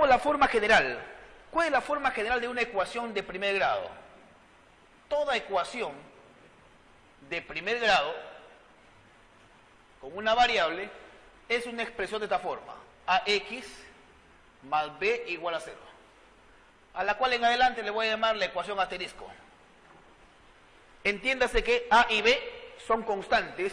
La forma general. ¿Cuál es la forma general de una ecuación de primer grado? Toda ecuación de primer grado con una variable es una expresión de esta forma: ax más b igual a 0, a la cual en adelante le voy a llamar la ecuación asterisco. Entiéndase que a y b son constantes,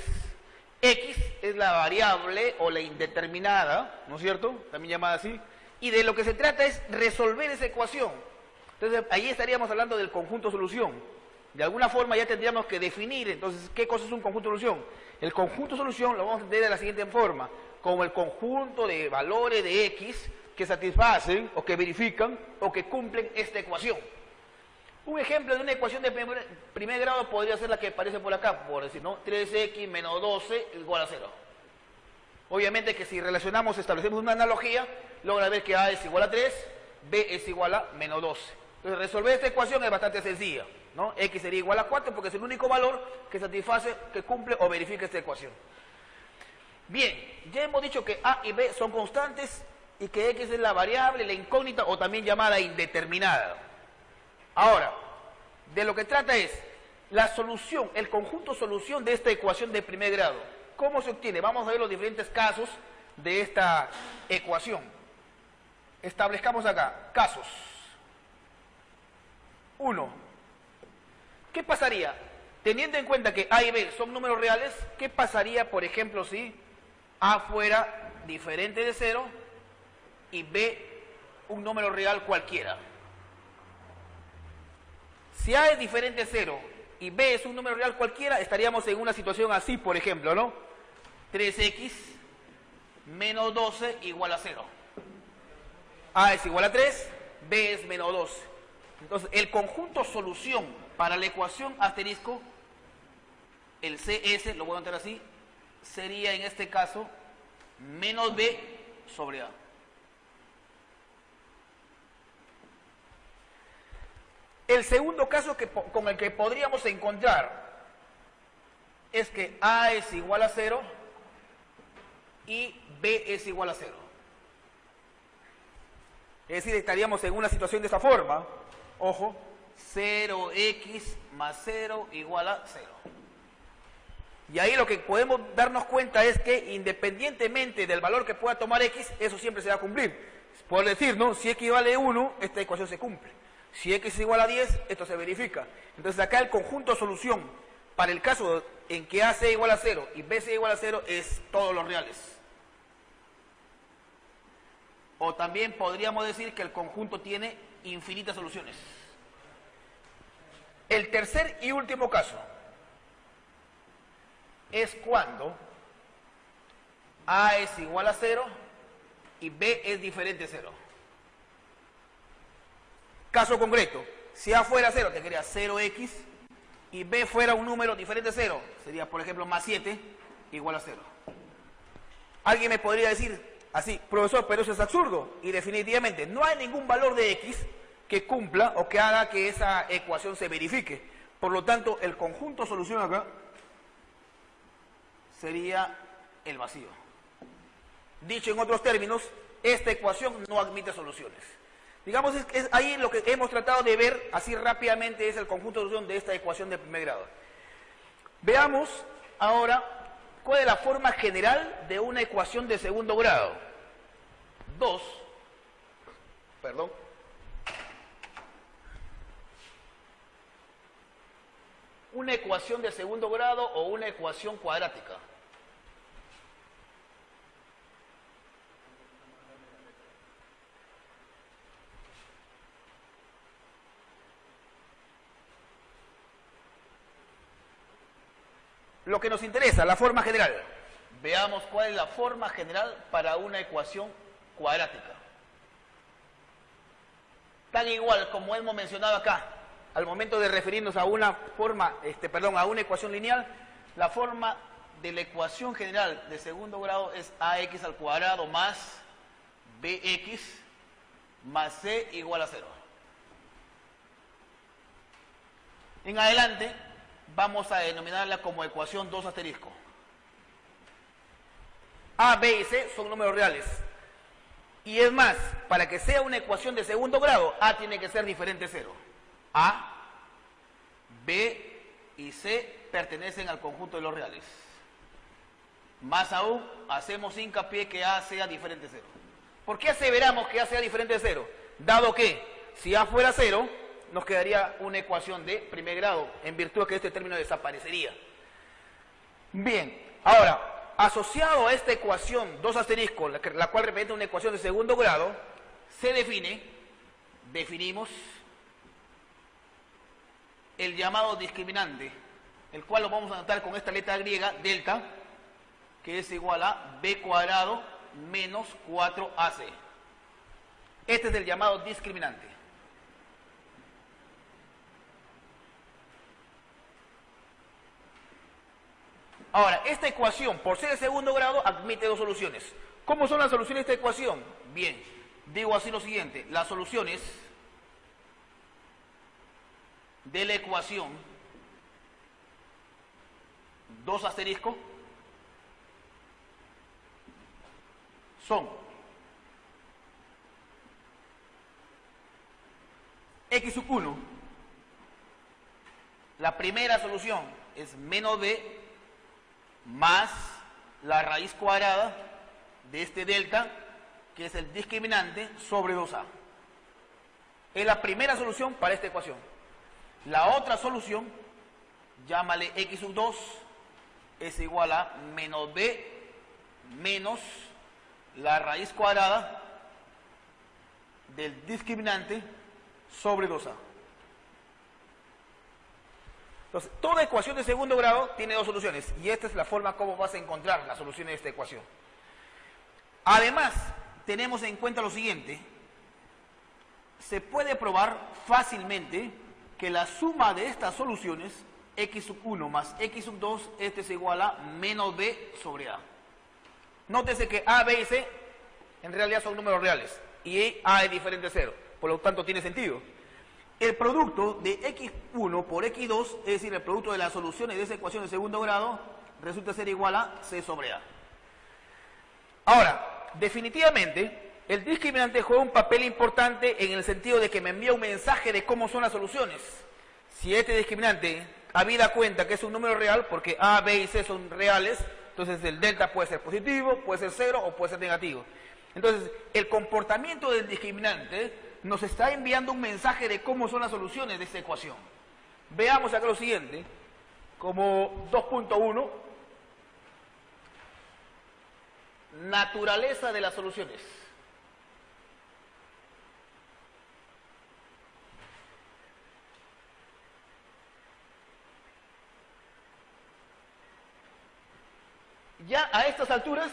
x es la variable o la indeterminada, ¿no es cierto?, también llamada así, y de lo que se trata es resolver esa ecuación. Entonces ahí estaríamos hablando del conjunto solución. De alguna forma ya tendríamos que definir entonces qué cosa es un conjunto solución. El conjunto solución lo vamos a entender de la siguiente forma: como el conjunto de valores de x que satisfacen o que verifican o que cumplen esta ecuación. Un ejemplo de una ecuación de primer grado podría ser la que aparece por acá, por decir, ¿no? 3x menos 12 igual a 0. Obviamente que si relacionamos, establecemos una analogía, logra ver que a es igual a 3, b es igual a menos 12. Entonces resolver esta ecuación es bastante sencilla, ¿no? X sería igual a 4 porque es el único valor que satisface, que cumple o verifica esta ecuación. Bien, ya hemos dicho que a y b son constantes y que x es la variable, la incógnita o también llamada indeterminada. Ahora, de lo que trata es la solución, el conjunto solución de esta ecuación de primer grado. ¿Cómo se obtiene? Vamos a ver los diferentes casos de esta ecuación. Establezcamos acá casos. 1. ¿Qué pasaría? Teniendo en cuenta que a y b son números reales, ¿qué pasaría, por ejemplo, si a fuera diferente de 0 y b un número real cualquiera? Si a es diferente de 0 y b es un número real cualquiera, estaríamos en una situación así, por ejemplo, ¿no? 3x menos 12 igual a 0. A es igual a 3, b es menos 12. Entonces, el conjunto solución para la ecuación asterisco, el CS, lo voy a anotar así, sería en este caso menos b sobre a. El segundo caso con el que podríamos encontrar es que a es igual a 0 y b es igual a 0. Es decir, estaríamos en una situación de esta forma. Ojo, 0x más 0 igual a 0. Y ahí lo que podemos darnos cuenta es que independientemente del valor que pueda tomar x, eso siempre se va a cumplir. Por decir, ¿no? Si x vale 1, esta ecuación se cumple. Si x es igual a 10, esto se verifica. Entonces acá el conjunto solución para el caso en que a sea igual a 0 y b sea igual a 0 es todos los reales. O también podríamos decir que el conjunto tiene infinitas soluciones. El tercer y último caso es cuando a es igual a 0 y b es diferente de 0. Caso concreto, si a fuera 0, te quedaría 0x, y b fuera un número diferente de 0, sería por ejemplo más 7, igual a 0. Alguien me podría decir así: profesor, pero eso es absurdo. Y definitivamente no hay ningún valor de x que cumpla o que haga que esa ecuación se verifique. Por lo tanto, el conjunto solución acá sería el vacío. Dicho en otros términos, esta ecuación no admite soluciones. Digamos, es ahí lo que hemos tratado de ver así rápidamente, es el conjunto de solución de esta ecuación de primer grado. Veamos ahora cuál es la forma general de una ecuación de segundo grado. Una ecuación de segundo grado o una ecuación cuadrática. Lo que nos interesa, la forma general. Veamos cuál es la forma general para una ecuación cuadrática. Tan igual como hemos mencionado acá, al momento de referirnos a una forma, a una ecuación lineal, la forma de la ecuación general de segundo grado es ax al cuadrado más bx más c igual a 0. En adelante vamos a denominarla como ecuación 2 asterisco. A, B y C son números reales. Y es más, para que sea una ecuación de segundo grado, A tiene que ser diferente de 0. A, B y C pertenecen al conjunto de los reales. Más aún, hacemos hincapié que A sea diferente de 0. ¿Por qué aseveramos que A sea diferente de 0? Dado que, si A fuera 0, nos quedaría una ecuación de primer grado, en virtud de que este término desaparecería. Bien, ahora, asociado a esta ecuación, 2 asteriscos, la cual representa una ecuación de segundo grado, se definimos el llamado discriminante, el cual lo vamos a anotar con esta letra griega, delta, que es igual a b cuadrado menos 4ac. Este es el llamado discriminante. Ahora, esta ecuación, por ser de segundo grado, admite dos soluciones. ¿Cómo son las soluciones de esta ecuación? Bien, digo así lo siguiente: las soluciones de la ecuación 2 asterisco son x sub 1, la primera solución es menos b más la raíz cuadrada de este delta, que es el discriminante, sobre 2a. Es la primera solución para esta ecuación. La otra solución, llámale x sub 2, es igual a menos b menos la raíz cuadrada del discriminante sobre 2a. Entonces, toda ecuación de segundo grado tiene dos soluciones, y esta es la forma como vas a encontrar la solución de esta ecuación. Además, tenemos en cuenta lo siguiente: se puede probar fácilmente que la suma de estas soluciones, x sub 1 más x sub 2, este es igual a menos b sobre a. Nótese que a, b y c en realidad son números reales, y a es diferente de 0, por lo tanto tiene sentido. El producto de x1 por x2, es decir, el producto de las soluciones de esa ecuación de segundo grado, resulta ser igual a c sobre a. Ahora, definitivamente, el discriminante juega un papel importante en el sentido de que me envía un mensaje de cómo son las soluciones. Si este discriminante, habida cuenta que es un número real, porque a, b y c son reales, entonces el delta puede ser positivo, puede ser 0 o puede ser negativo. Entonces, el comportamiento del discriminante nos está enviando un mensaje de cómo son las soluciones de esta ecuación. Veamos acá lo siguiente, como 2.1, naturaleza de las soluciones. Ya a estas alturas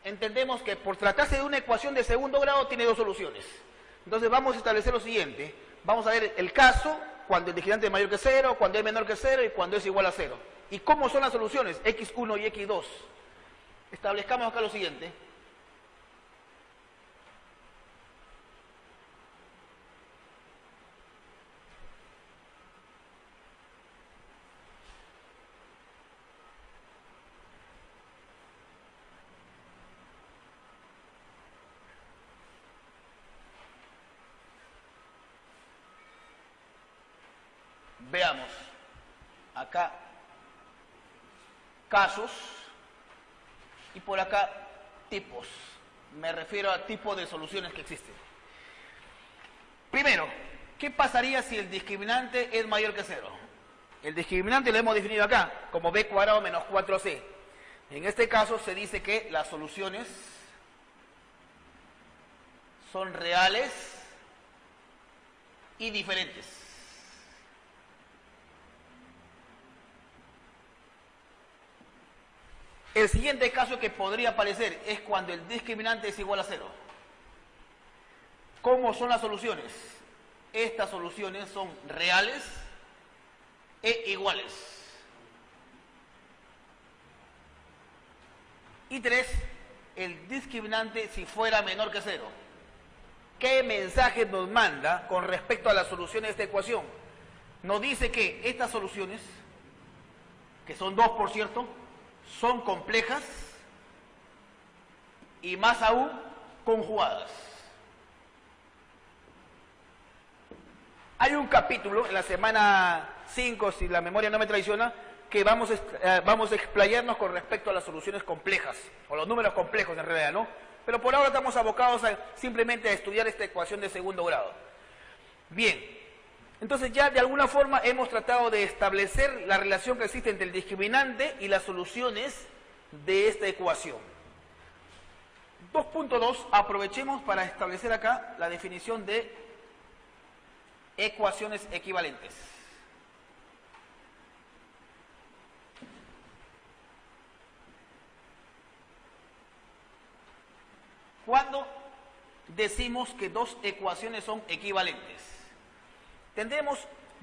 entendemos que por tratarse de una ecuación de segundo grado tiene dos soluciones. Entonces vamos a establecer lo siguiente: vamos a ver el caso cuando el discriminante es mayor que 0, cuando es menor que 0 y cuando es igual a 0. ¿Y cómo son las soluciones? x1 y x2. Establezcamos acá lo siguiente. Veamos acá casos y por acá tipos. Me refiero a tipos de soluciones que existen. Primero, ¿qué pasaría si el discriminante es mayor que 0? El discriminante lo hemos definido acá como b cuadrado menos 4c. En este caso se dice que las soluciones son reales y diferentes. El siguiente caso que podría aparecer es cuando el discriminante es igual a 0. ¿Cómo son las soluciones? Estas soluciones son reales e iguales. Y 3, el discriminante si fuera menor que 0. ¿Qué mensaje nos manda con respecto a las soluciones de esta ecuación? Nos dice que estas soluciones, que son 2 por cierto, son complejas y más aún conjugadas. Hay un capítulo en la semana 5, si la memoria no me traiciona, que vamos a explayarnos con respecto a las soluciones complejas, o los números complejos en realidad, ¿no? Pero por ahora estamos abocados simplemente a estudiar esta ecuación de segundo grado. Bien, entonces ya de alguna forma hemos tratado de establecer la relación que existe entre el discriminante y las soluciones de esta ecuación. 2.2, aprovechemos para establecer acá la definición de ecuaciones equivalentes. ¿Cuándo decimos que dos ecuaciones son equivalentes? Tendremos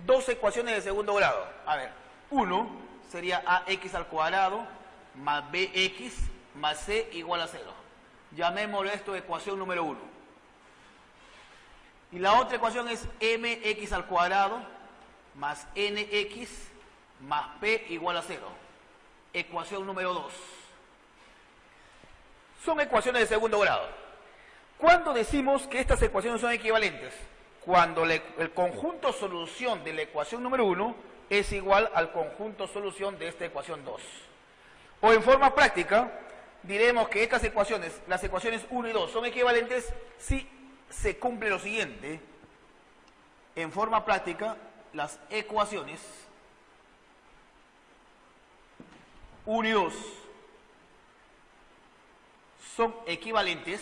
dos ecuaciones de segundo grado. A ver, uno sería ax al cuadrado más bx más c igual a 0. Llamémosle esto ecuación número 1. Y la otra ecuación es mx al cuadrado más nx más p igual a 0. Ecuación número 2. Son ecuaciones de segundo grado. ¿Cuándo decimos que estas ecuaciones son equivalentes? Cuando el conjunto solución de la ecuación número 1 es igual al conjunto solución de esta ecuación 2. O en forma práctica, diremos que estas ecuaciones, las ecuaciones 1 y 2, son equivalentes si se cumple lo siguiente. En forma práctica, las ecuaciones 1 y 2 son equivalentes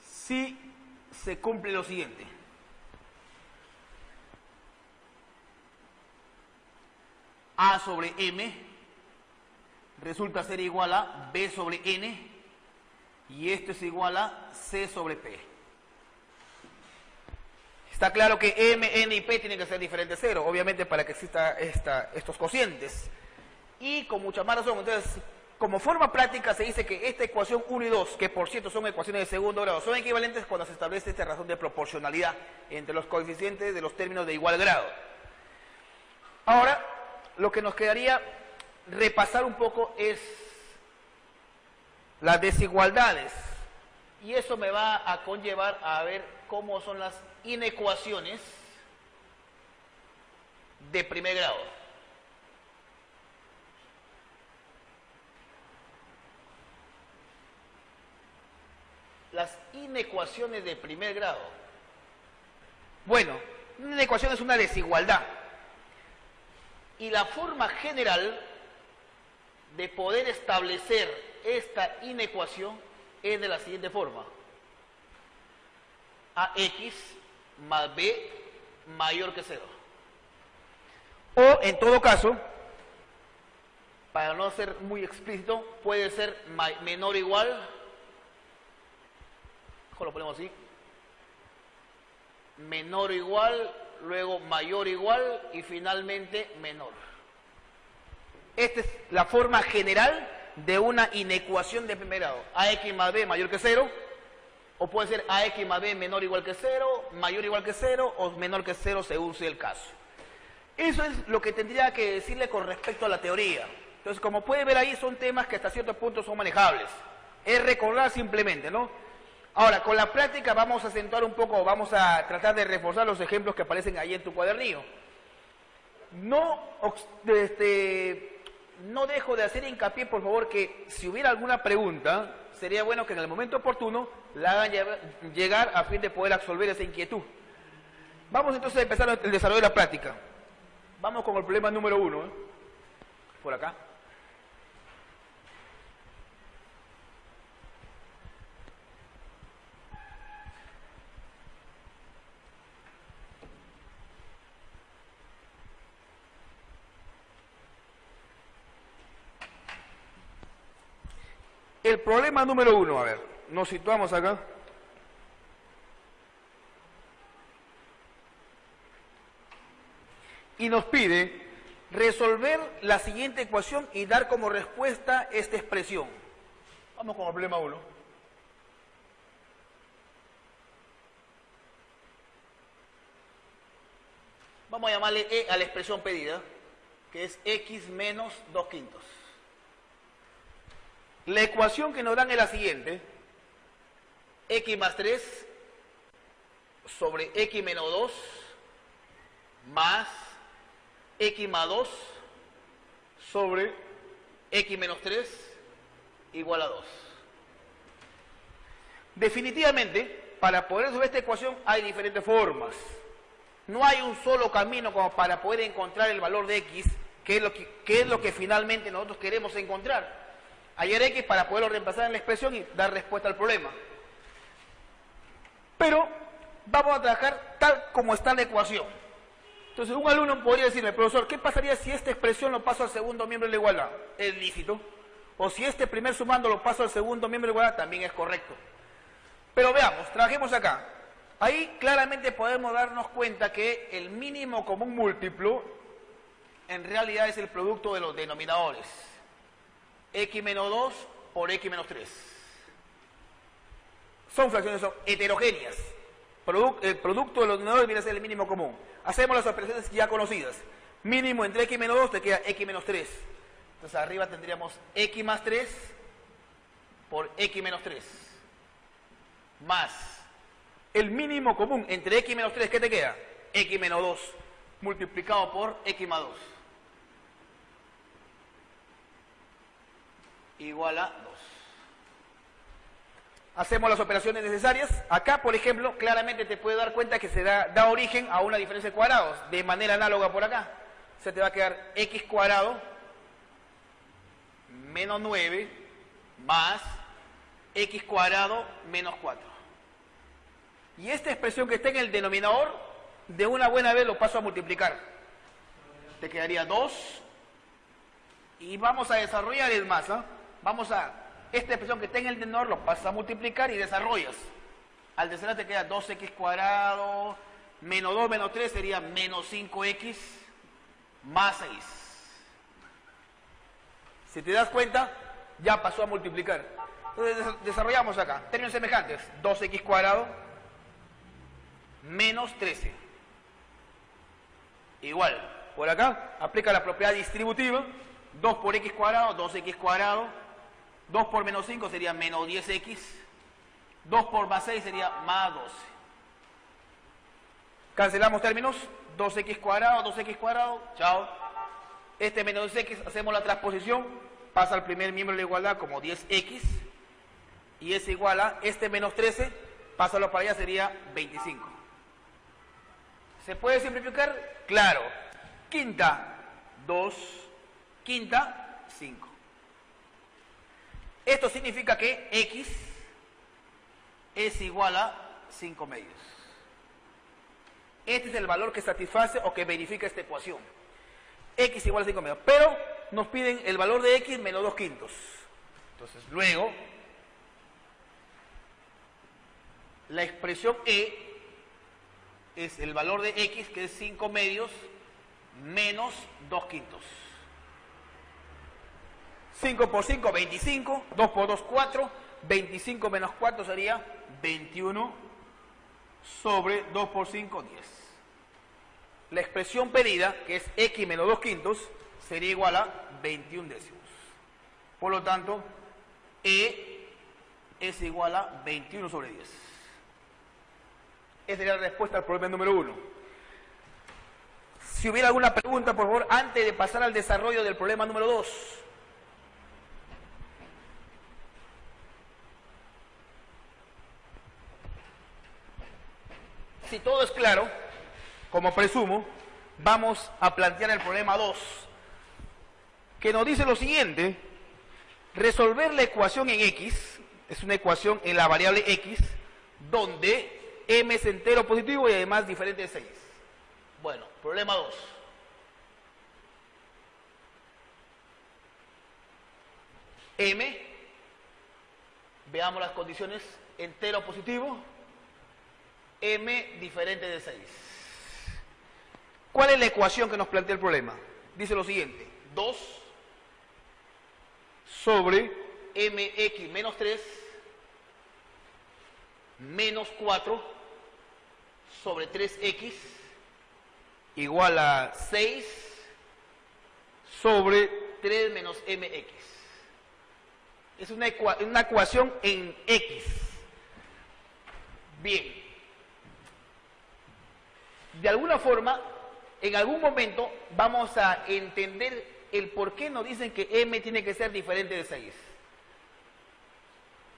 si se cumple lo siguiente. A sobre m resulta ser igual a b sobre n y esto es igual a c sobre p. Está claro que m, n y p tienen que ser diferentes de 0, obviamente para que exista estos cocientes. Y con mucha más razón, entonces, como forma práctica se dice que esta ecuación 1 y 2, que por cierto son ecuaciones de segundo grado, son equivalentes cuando se establece esta razón de proporcionalidad entre los coeficientes de los términos de igual grado. Ahora, lo que nos quedaría repasar un poco es las desigualdades. Y eso me va a conllevar a ver cómo son las inecuaciones de primer grado. Las inecuaciones de primer grado. Bueno, una inecuación es una desigualdad. Y la forma general de poder establecer esta inecuación es de la siguiente forma. AX más B mayor que 0. O, en todo caso, para no ser muy explícito, puede ser menor o igual, lo ponemos así, menor o igual, luego mayor o igual y finalmente menor. Esta es la forma general de una inecuación de primer grado. AX más B mayor que 0, o puede ser AX más B menor o igual que 0, mayor o igual que 0, o menor que 0 según sea el caso. Eso es lo que tendría que decirle con respecto a la teoría. Entonces, como puede ver ahí, son temas que hasta cierto punto son manejables. Es recordar simplemente, ¿no? Ahora, con la práctica vamos a acentuar un poco, vamos a tratar de reforzar los ejemplos que aparecen ahí en tu cuadernillo. No dejo de hacer hincapié, por favor, que si hubiera alguna pregunta, sería bueno que en el momento oportuno la hagan llegar a fin de poder absolver esa inquietud. Vamos entonces a empezar el desarrollo de la práctica. Vamos con el problema número 1, ¿eh? Por acá. El problema número 1, a ver, nos situamos acá. Y nos pide resolver la siguiente ecuación y dar como respuesta esta expresión. Vamos con el problema 1. Vamos a llamarle E a la expresión pedida, que es x menos 2/5. La ecuación que nos dan es la siguiente. x más 3 sobre x menos 2 más x más 2 sobre x menos 3 igual a 2. Definitivamente, para poder resolver esta ecuación hay diferentes formas. No hay un solo camino como para poder encontrar el valor de x, que es lo que finalmente nosotros queremos encontrar. Hallar x para poderlo reemplazar en la expresión y dar respuesta al problema. Pero vamos a trabajar tal como está la ecuación. Entonces un alumno podría decirme, profesor, ¿qué pasaría si esta expresión lo paso al segundo miembro de la igualdad? Es lícito. O si este primer sumando lo paso al segundo miembro de la igualdad, también es correcto. Pero veamos, trabajemos acá. Ahí claramente podemos darnos cuenta que el mínimo común múltiplo en realidad es el producto de los denominadores. X menos 2 por x menos 3. Son fracciones heterogéneas. El producto de los denominadores viene a ser el mínimo común. Hacemos las operaciones ya conocidas. Mínimo entre x menos 2 te queda x menos 3. Entonces arriba tendríamos x más 3 por x menos 3. Más el mínimo común entre x menos 3, ¿qué te queda? X menos 2 multiplicado por x más 2. Igual a 2. Hacemos las operaciones necesarias. Acá, por ejemplo, claramente te puedes dar cuenta que se da origen a una diferencia de cuadrados. De manera análoga por acá. Se te va a quedar x cuadrado menos 9 más x cuadrado menos 4. Y esta expresión que está en el denominador, de una buena vez lo paso a multiplicar. Te quedaría 2. Y vamos a desarrollar el más, ¿eh? Esta expresión que está en el denominador lo pasas a multiplicar y desarrollas. Al desarrollar te queda 2x cuadrado, menos 2 menos 3 sería menos 5x, más 6. Si te das cuenta, ya pasó a multiplicar. Entonces desarrollamos acá. Términos semejantes. 2x cuadrado menos 13. Igual. Por acá, aplica la propiedad distributiva. 2 por x cuadrado, 2x cuadrado. 2 por menos 5 sería menos 10x. 2 por más 6 sería más 12. Cancelamos términos. 2x cuadrado, chao. Este menos 10x, hacemos la transposición. Pasa al primer miembro de la igualdad como 10x. Y es igual a este menos 13. Pásalo para allá, sería 25. ¿Se puede simplificar? Claro. Quinta, 2. Quinta, 5. Esto significa que x es igual a 5 medios. Este es el valor que satisface o que verifica esta ecuación. X igual a 5 medios. Pero nos piden el valor de x menos 2 quintos. Entonces, luego, la expresión E es el valor de x, que es 5 medios, menos 2 quintos. 5 por 5, 25. 2 por 2, 4. 25 menos 4 sería 21 sobre 2 por 5, 10. La expresión pedida, que es x menos 2 quintos, sería igual a 21 décimos. Por lo tanto, E es igual a 21 sobre 10. Esa sería la respuesta al problema número 1. Si hubiera alguna pregunta, por favor, antes de pasar al desarrollo del problema número 2. Si todo es claro, como presumo, vamos a plantear el problema 2, que nos dice lo siguiente: resolver la ecuación en x, es una ecuación en la variable x, donde m es entero positivo y además diferente de 6. Bueno, problema 2. M, veamos las condiciones: entero positivo, m diferente de 6. ¿Cuál es la ecuación que nos plantea el problema? Dice lo siguiente: 2 sobre mx menos 3 menos 4 sobre 3x igual a 6 sobre 3 menos mx. Es una ecuación en x. Bien. De alguna forma, en algún momento vamos a entender el por qué nos dicen que m tiene que ser diferente de 6.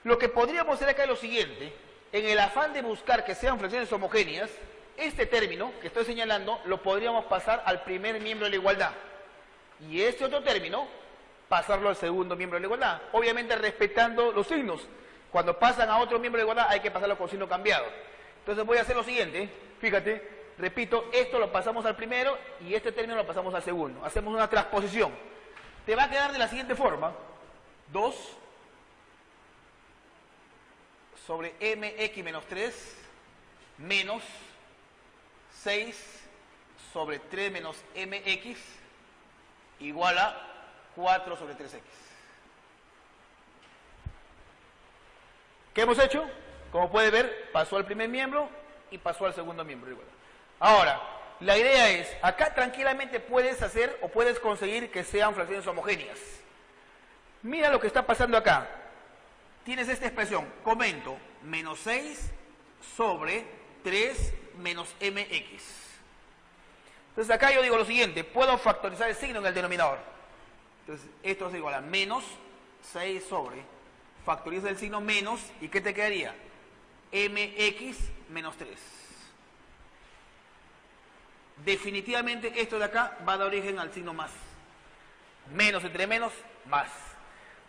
Lo que podríamos hacer acá es lo siguiente. En el afán de buscar que sean fracciones homogéneas, este término que estoy señalando lo podríamos pasar al primer miembro de la igualdad. Y este otro término, pasarlo al segundo miembro de la igualdad. Obviamente respetando los signos. Cuando pasan a otro miembro de la igualdad hay que pasarlo con signo cambiado. Entonces voy a hacer lo siguiente. Fíjate, repito, esto lo pasamos al primero y este término lo pasamos al segundo. Hacemos una transposición. Te va a quedar de la siguiente forma. 2 sobre mx menos 3 menos 6 sobre 3 menos mx igual a 4 sobre 3x. ¿Qué hemos hecho? Como puede ver, pasó al primer miembro y pasó al segundo miembro. Ahora, la idea es, acá tranquilamente puedes hacer o puedes conseguir que sean fracciones homogéneas. Mira lo que está pasando acá. Tienes esta expresión, comento, menos 6 sobre 3 menos mx. Entonces acá yo digo lo siguiente, puedo factorizar el signo en el denominador. Entonces esto es igual a menos 6 sobre, factoriza el signo menos, ¿y qué te quedaría? Mx menos 3. Definitivamente esto de acá va a dar origen al signo más. Menos entre menos, más.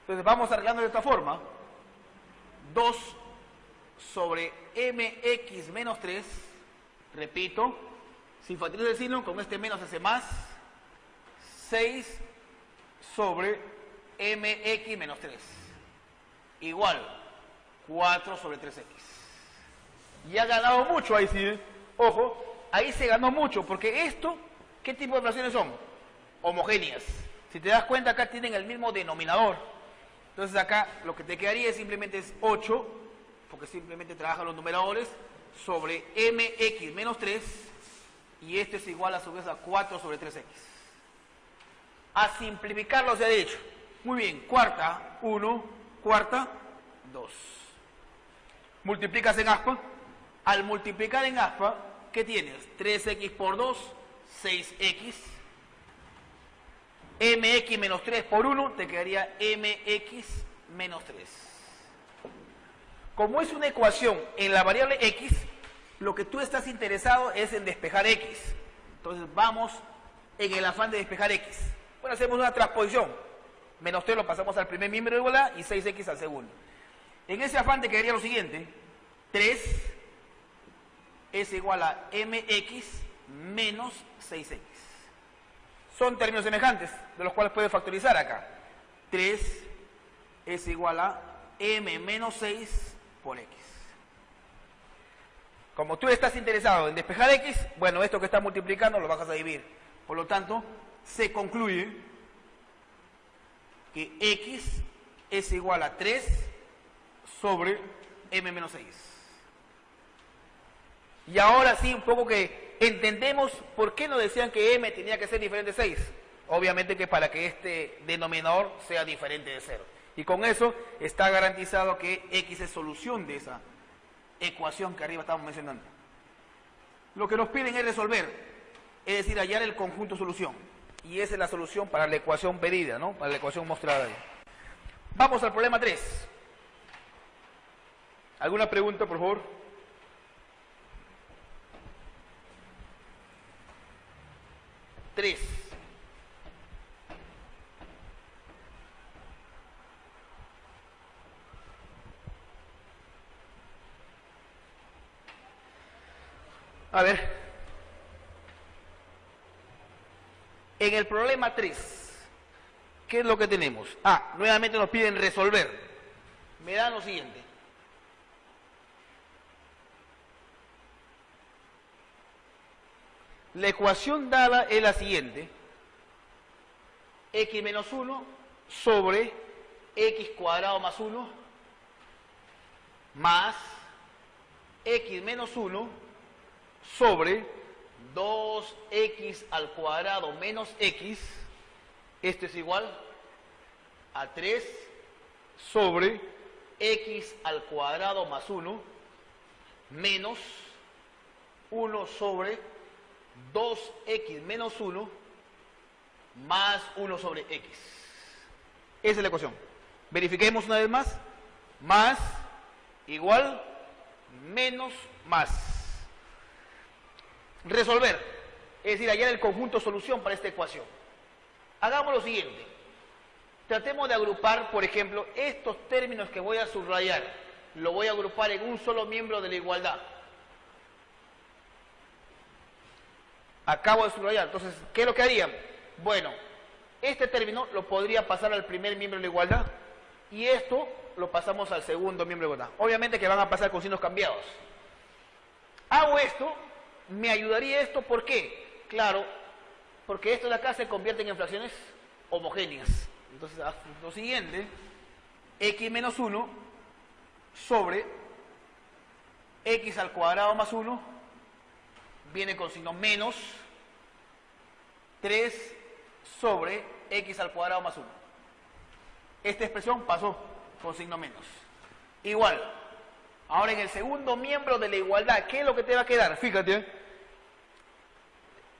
Entonces vamos arreglando de esta forma. 2 sobre mx menos 3, repito, si factorizo el signo, con este menos hace más, 6 sobre mx menos 3, igual 4 sobre 3x. Y ha ganado mucho ahí sí, ojo, ahí se ganó mucho, porque esto, ¿qué tipo de fracciones son? Homogéneas. Si te das cuenta, acá tienen el mismo denominador. Entonces acá lo que te quedaría simplemente es 8, porque simplemente trabajan los numeradores, sobre mx menos 3, y esto es igual a su vez a 4 sobre 3x. A simplificarlo se ha dicho. Muy bien, cuarta, 1, cuarta, 2. Multiplicas en aspa. Al multiplicar en aspa, ¿qué tienes? 3x por 2, 6x. mx menos 3 por 1 te quedaría mx menos 3. Como es una ecuación en la variable x, lo que tú estás interesado es en despejar x. Entonces vamos en el afán de despejar x. Bueno, hacemos una transposición. Menos 3 lo pasamos al primer miembro de igualdad y 6x al segundo. En ese afán te quedaría lo siguiente. 3 es igual a mx menos 6x. Son términos semejantes, de los cuales puedes factorizar acá. 3 es igual a m menos 6 por x. Como tú estás interesado en despejar x, bueno, esto que estás multiplicando lo vas a dividir. Por lo tanto, se concluye que x es igual a 3 sobre m menos 6. Y ahora sí, un poco que entendemos por qué nos decían que m tenía que ser diferente de 6. Obviamente que para que este denominador sea diferente de 0. Y con eso está garantizado que x es solución de esa ecuación que arriba estamos mencionando. Lo que nos piden es resolver, es decir, hallar el conjunto solución. Y esa es la solución para la ecuación pedida, ¿no? Para la ecuación mostrada ahí. Vamos al problema 3. ¿Alguna pregunta, por favor? Tres. A ver, en el problema 3, ¿qué es lo que tenemos? Nuevamente nos piden resolver. Me dan lo siguiente. La ecuación dada es la siguiente. X menos 1 sobre x cuadrado más 1 más x menos 1 sobre 2x al cuadrado menos x, esto es igual a 3 sobre x al cuadrado más 1 menos 1 sobre 2x menos 1 más 1 sobre x. Esa es la ecuación. Verifiquemos una vez más. Más, igual, menos, más. Resolver. Es decir, hallar el conjunto solución para esta ecuación. Hagamos lo siguiente. Tratemos de agrupar, por ejemplo, estos términos que voy a subrayar. Lo voy a agrupar en un solo miembro de la igualdad. Acabo de subrayar. Entonces, ¿qué es lo que haría? Bueno, este término lo podría pasar al primer miembro de la igualdad y esto lo pasamos al segundo miembro de la igualdad. Obviamente que van a pasar con signos cambiados. Hago esto, me ayudaría esto, ¿por qué? Claro, porque esto de acá se convierten en fracciones homogéneas. Entonces, haz lo siguiente, x menos 1 sobre x al cuadrado más 1 viene con signo menos 3 sobre x al cuadrado más 1. Esta expresión pasó con signo menos. Igual. Ahora en el segundo miembro de la igualdad, ¿qué es lo que te va a quedar? Fíjate.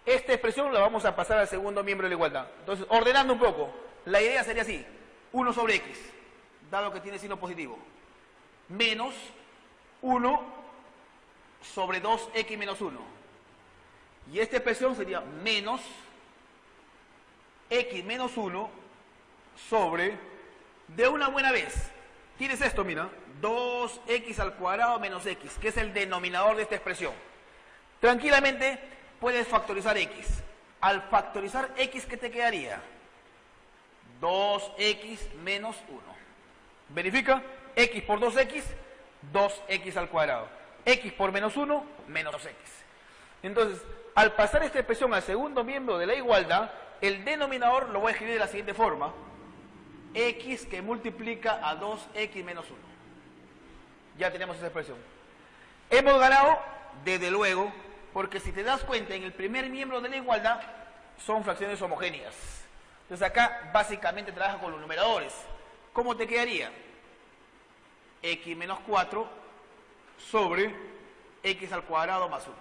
Esta expresión la vamos a pasar al segundo miembro de la igualdad. Entonces, ordenando un poco, la idea sería así. 1 sobre x, dado que tiene signo positivo. Menos 1 sobre 2x menos 1. Y esta expresión sería menos x menos 1 sobre, de una buena vez, tienes esto, mira, 2x al cuadrado menos x, que es el denominador de esta expresión. Tranquilamente puedes factorizar x. Al factorizar x, ¿qué te quedaría? 2x menos 1. Verifica, x por 2x, 2x al cuadrado. X por menos 1, menos 2x. Entonces, al pasar esta expresión al segundo miembro de la igualdad, el denominador lo voy a escribir de la siguiente forma. X que multiplica a 2x menos 1. Ya tenemos esa expresión. Hemos ganado, desde luego, porque si te das cuenta, en el primer miembro de la igualdad son fracciones homogéneas. Entonces acá básicamente trabaja con los numeradores. ¿Cómo te quedaría? X menos 4 sobre x al cuadrado más 1.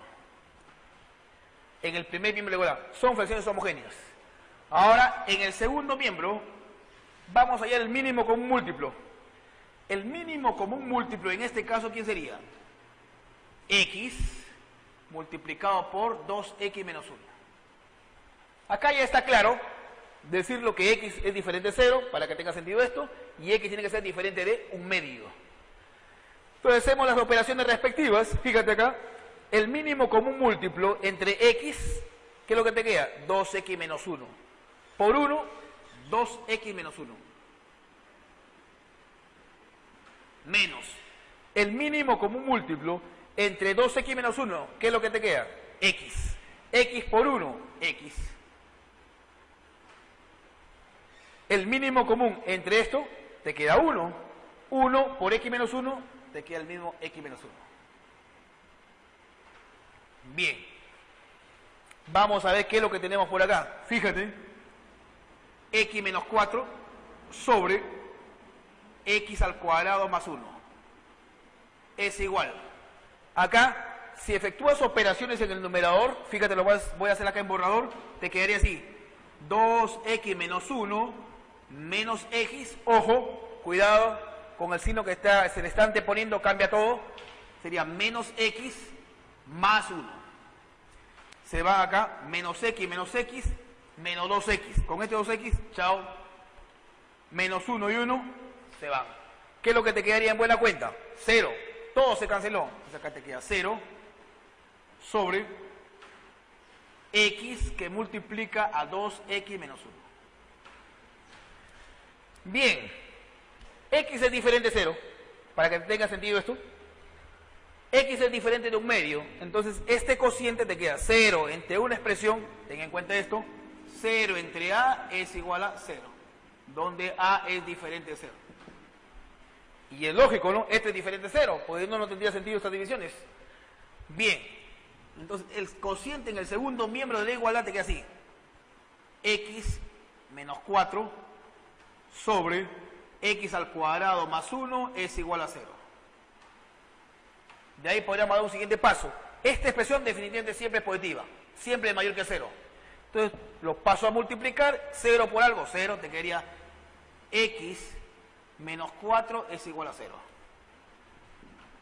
En el primer miembro de la igualdad son fracciones homogéneas. Ahora, en el segundo miembro, vamos a hallar el mínimo común múltiplo. El mínimo común múltiplo, en este caso, ¿quién sería? X multiplicado por 2x menos 1. Acá ya está claro decir lo que x es diferente de 0, para que tenga sentido esto, y x tiene que ser diferente de 1/2. Entonces hacemos las operaciones respectivas. Fíjate acá, el mínimo común múltiplo entre x, ¿qué es lo que te queda? 2x menos 1. Por 1, 2x menos 1. Menos el mínimo común múltiplo entre 2x menos 1, ¿qué es lo que te queda? X. X por 1, x. El mínimo común entre esto, te queda 1. 1 por x menos 1, te queda el mismo x menos 1. Bien. Vamos a ver qué es lo que tenemos por acá. Fíjate. X menos 4 sobre x al cuadrado más 1. Es igual. Acá, si efectúas operaciones en el numerador, fíjate, lo voy a hacer acá en borrador, te quedaría así. 2x menos 1 menos x. Ojo, cuidado con el signo que se le está anteponiendo, cambia todo. Sería menos x más 1. Se va acá, menos x, menos 2x. Con este 2x, chao. Menos 1 y 1, se van. ¿Qué es lo que te quedaría en buena cuenta? 0. Todo se canceló. Entonces acá te queda 0 sobre x que multiplica a 2x menos 1. Bien. X es diferente de 0. Para que tenga sentido esto. X es diferente de 1/2. Entonces este cociente te queda 0 entre una expresión. Ten en cuenta esto. 0 entre a es igual a 0. Donde a es diferente de 0. Y es lógico, ¿no? Este es diferente de 0, porque no tendría sentido estas divisiones. Bien. Entonces, el cociente en el segundo miembro de la igualdad te queda así. X menos 4 sobre x al cuadrado más 1 es igual a 0. De ahí podríamos dar un siguiente paso. Esta expresión definitivamente siempre es positiva, siempre es mayor que 0. Entonces lo paso a multiplicar, 0 por algo, 0, te quedaría x menos 4 es igual a 0.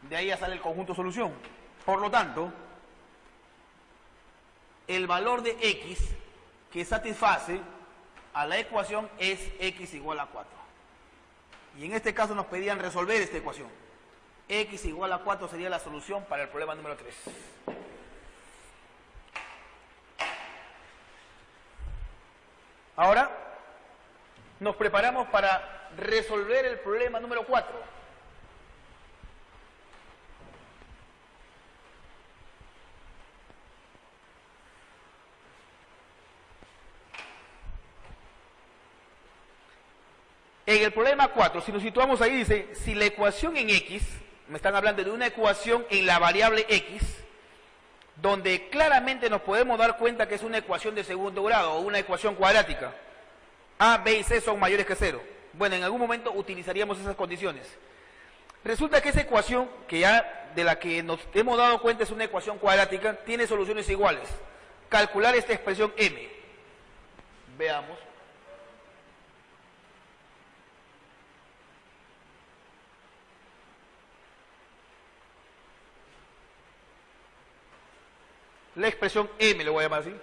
De ahí ya sale el conjunto solución. Por lo tanto, el valor de x que satisface a la ecuación es x igual a 4. Y en este caso nos pedían resolver esta ecuación. X igual a 4 sería la solución para el problema número 3. Ahora nos preparamos para resolver el problema número 4. En el problema 4, si nos situamos ahí, dice, si la ecuación en x, me están hablando de una ecuación en la variable x, donde claramente nos podemos dar cuenta que es una ecuación de segundo grado o una ecuación cuadrática. A, B y C son mayores que 0. Bueno, en algún momento utilizaríamos esas condiciones. Resulta que esa ecuación, que ya de la que nos hemos dado cuenta es una ecuación cuadrática, tiene soluciones iguales. Calcular esta expresión m. Veamos. La expresión m, le voy a llamar así.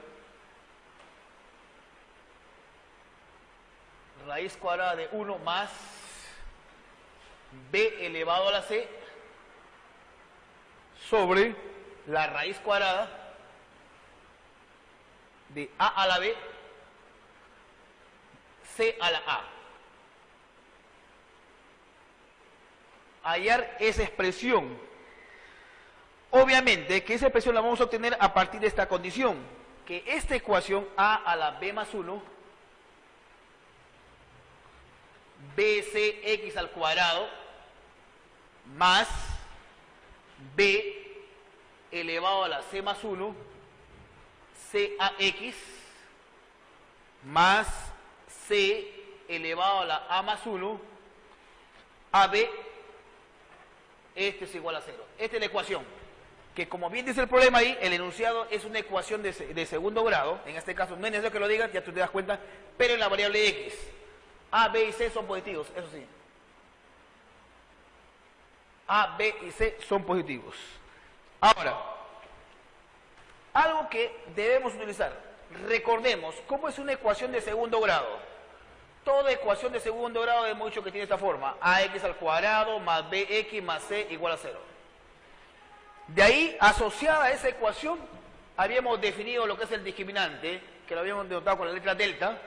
Raíz cuadrada de 1 más b elevado a la c sobre la raíz cuadrada de a la b, c a la a. Hallar esa expresión. Obviamente que esa expresión la vamos a obtener a partir de esta condición, que esta ecuación a la b más 1, bcx al cuadrado, más b elevado a la c más 1, cax, más c elevado a la a más 1, ab, esto es igual a 0. Esta es la ecuación. Que como bien dice el problema ahí, el enunciado es una ecuación de segundo grado, en este caso no es necesario que lo digas, ya tú te das cuenta, pero en la variable x, a, b y c son positivos, eso sí. A, b y c son positivos. Ahora, algo que debemos utilizar, recordemos, ¿cómo es una ecuación de segundo grado? Toda ecuación de segundo grado hemos dicho que tiene esta forma, ax al cuadrado más bx más c igual a 0. De ahí, asociada a esa ecuación, habíamos definido lo que es el discriminante, que lo habíamos denotado con la letra delta,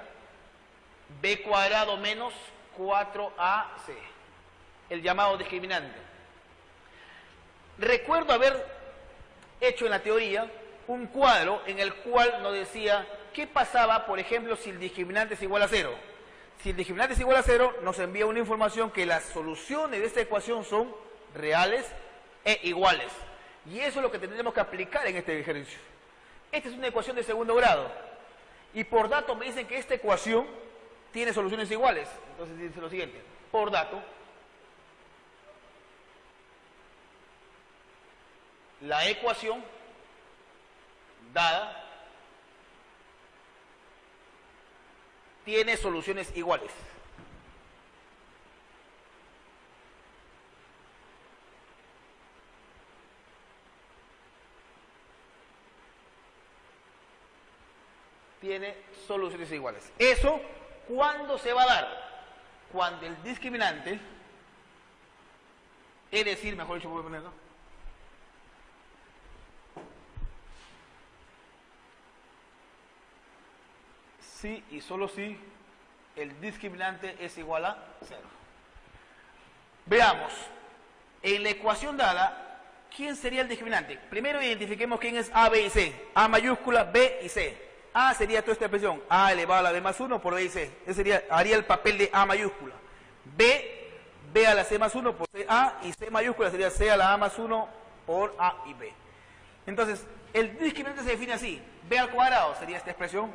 b cuadrado menos 4ac, el llamado discriminante. Recuerdo haber hecho en la teoría un cuadro en el cual nos decía qué pasaba, por ejemplo, si el discriminante es igual a 0. Si el discriminante es igual a 0, nos envía una información que las soluciones de esta ecuación son reales e iguales. Y eso es lo que tendremos que aplicar en este ejercicio. Esta es una ecuación de segundo grado. Y por dato me dicen que esta ecuación tiene soluciones iguales. Entonces dice lo siguiente. Por dato, la ecuación dada tiene soluciones iguales. Tiene soluciones iguales. Eso, ¿cuándo se va a dar? Cuando el discriminante, es decir, mejor dicho, voy a ponerlo, si y solo si el discriminante es igual a 0. Veamos, en la ecuación dada, ¿quién sería el discriminante? Primero identifiquemos quién es A, B y C. A mayúscula, B y C. A sería toda esta expresión, A elevado a la B más 1 por B y C. Ese sería, haría el papel de A mayúscula. B a la C más 1 por C A, y C mayúscula sería C a la A más 1 por A y B. Entonces, el discriminante se define así. B al cuadrado sería esta expresión.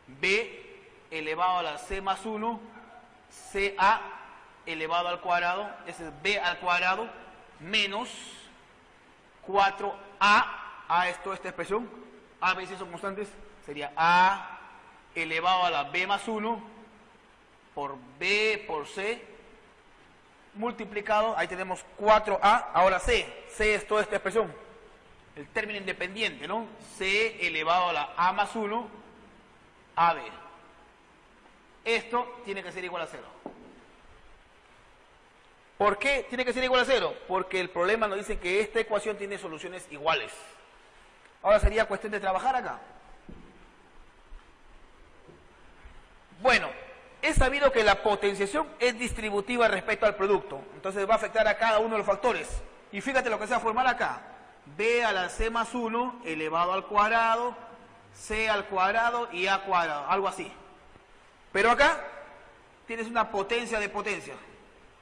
B elevado a la C más 1, CA elevado al cuadrado, ese es B al cuadrado, menos 4a, esta expresión, a, b y c son constantes, sería a elevado a la b más 1 por b por c multiplicado, ahí tenemos 4a, ahora c es toda esta expresión, el término independiente, ¿no? C elevado a la a más 1 ab. Esto tiene que ser igual a 0. ¿Por qué tiene que ser igual a 0? Porque el problema nos dice que esta ecuación tiene soluciones iguales. Ahora sería cuestión de trabajar acá. Bueno, es sabido que la potenciación es distributiva respecto al producto. Entonces va a afectar a cada uno de los factores. Y fíjate lo que se va a formar acá. B a la C más 1 elevado al cuadrado, C al cuadrado y A cuadrado. Algo así. Pero acá tienes una potencia de potencia.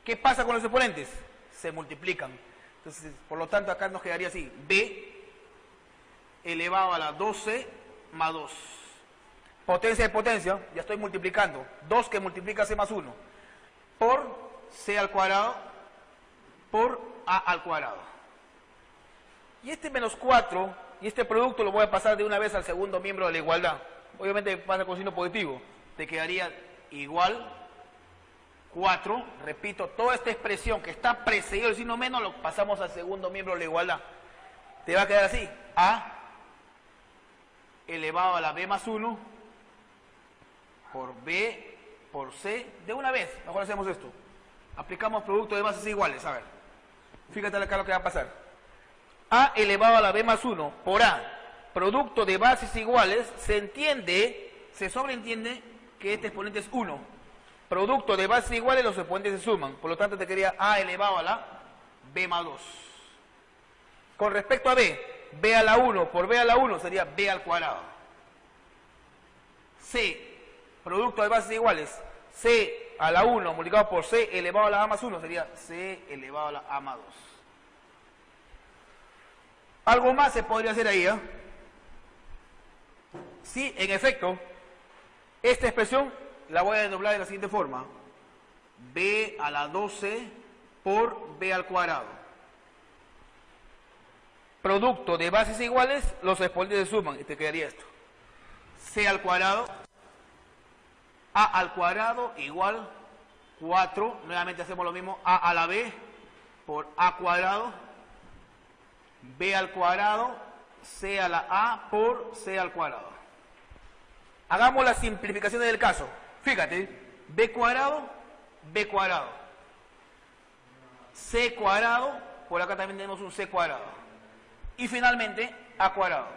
¿Qué pasa con los exponentes? Se multiplican. Entonces, por lo tanto, acá nos quedaría así. B elevado a la 2C más 2. Potencia de potencia, ya estoy multiplicando. 2 que multiplica C más 1. Por C al cuadrado por A al cuadrado. Y este menos 4 y este producto lo voy a pasar de una vez al segundo miembro de la igualdad. Obviamente pasa con signo positivo. Te quedaría igual 4, repito, toda esta expresión que está precedido del signo menos lo pasamos al segundo miembro de la igualdad. Te va a quedar así, A elevado a la B más 1 por B por C, de una vez, mejor hacemos esto. Aplicamos producto de bases iguales, a ver. Fíjate acá lo que va a pasar. A elevado a la B más 1 por A, producto de bases iguales, se sobreentiende que este exponente es 1. Producto de bases iguales, los exponentes se suman. Por lo tanto, te quedaría A elevado a la B más 2. Con respecto a B a la 1 por B a la 1 sería B al cuadrado. C, producto de bases iguales, C a la 1 multiplicado por C elevado a la A más 1 sería C elevado a la A más 2. Algo más se podría hacer ahí, ¿eh? Sí, en efecto, esta expresión la voy a desdoblar de la siguiente forma. B a la 12 por B al cuadrado. Producto de bases iguales, los exponentes se suman y te quedaría esto. C al cuadrado, A al cuadrado igual 4. Nuevamente hacemos lo mismo, A a la B por A cuadrado. B al cuadrado, C a la A por C al cuadrado. Hagamos las simplificaciones del caso. Fíjate, B cuadrado, C cuadrado, por acá también tenemos un C cuadrado. Y finalmente, A cuadrado.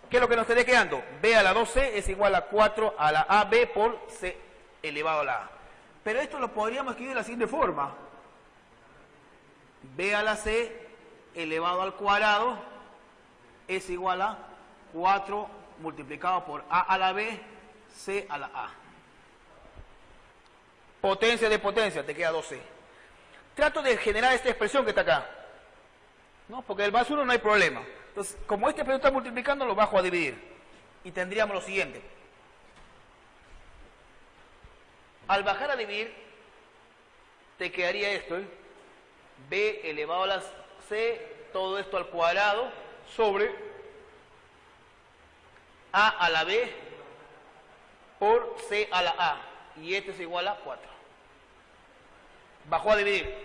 ¿Qué es lo que nos estaría quedando? B a la 2C es igual a 4 a la AB por C elevado a la A. Pero esto lo podríamos escribir de la siguiente forma. B a la C elevado al cuadrado es igual a 4 multiplicado por A a la B, C a la A. Potencia de potencia, te queda 2C. Trato de generar esta expresión que está acá, ¿no? Porque el más 1 no hay problema. Entonces, como esta expresión está multiplicando, lo bajo a dividir. Y tendríamos lo siguiente. Al bajar a dividir, te quedaría esto, ¿eh? B elevado a la C, todo esto al cuadrado, sobre A a la B por C a la A. Y esto es igual a 4. Bajó a dividir.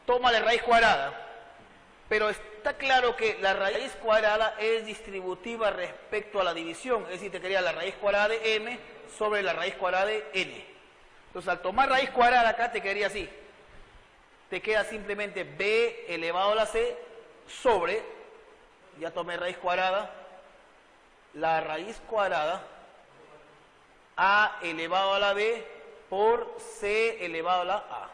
Toma la raíz cuadrada. Pero está claro que la raíz cuadrada es distributiva respecto a la división. Es decir, te quedaría la raíz cuadrada de M sobre la raíz cuadrada de N. Entonces, al tomar raíz cuadrada acá, te quedaría así. Te queda simplemente B elevado a la C sobre, ya tomé raíz cuadrada, la raíz cuadrada A elevado a la B por C elevado a la A.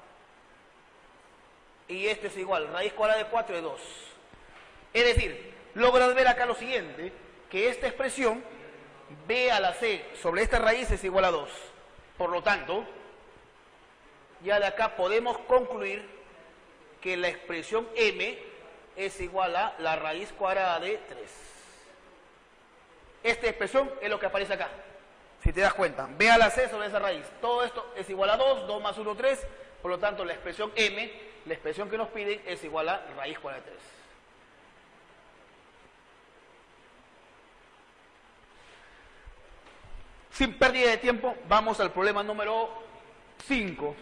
Y esto es igual, raíz cuadrada de 4 de 2. Es decir, logras ver acá lo siguiente, que esta expresión B a la C sobre esta raíz es igual a 2. Por lo tanto, ya de acá podemos concluir que la expresión M es igual a la raíz cuadrada de 3. Esta expresión es lo que aparece acá. Si te das cuenta, B a la C sobre esa raíz. Todo esto es igual a 2, 2 más 1, 3. Por lo tanto, la expresión M la expresión que nos piden es igual a raíz cuadrada de 3. Sin pérdida de tiempo, vamos al problema número 5.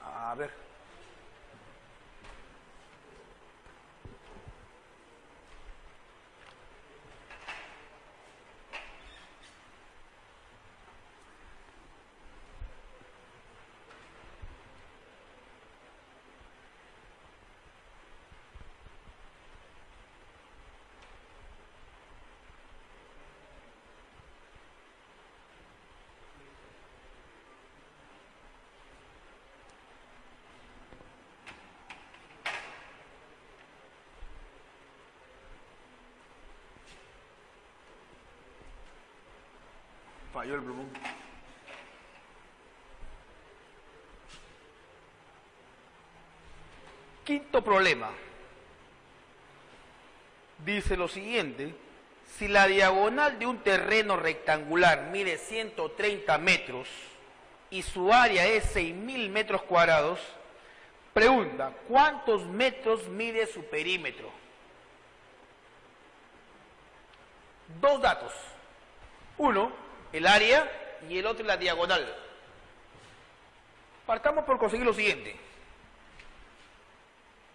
A ver. Falló el plumón. Quinto problema. Dice lo siguiente: si la diagonal de un terreno rectangular mide 130 metros y su área es 6.000 metros cuadrados, pregunta, ¿cuántos metros mide su perímetro? Dos datos. Uno, el área, y el otro la diagonal. Partamos por conseguir lo siguiente.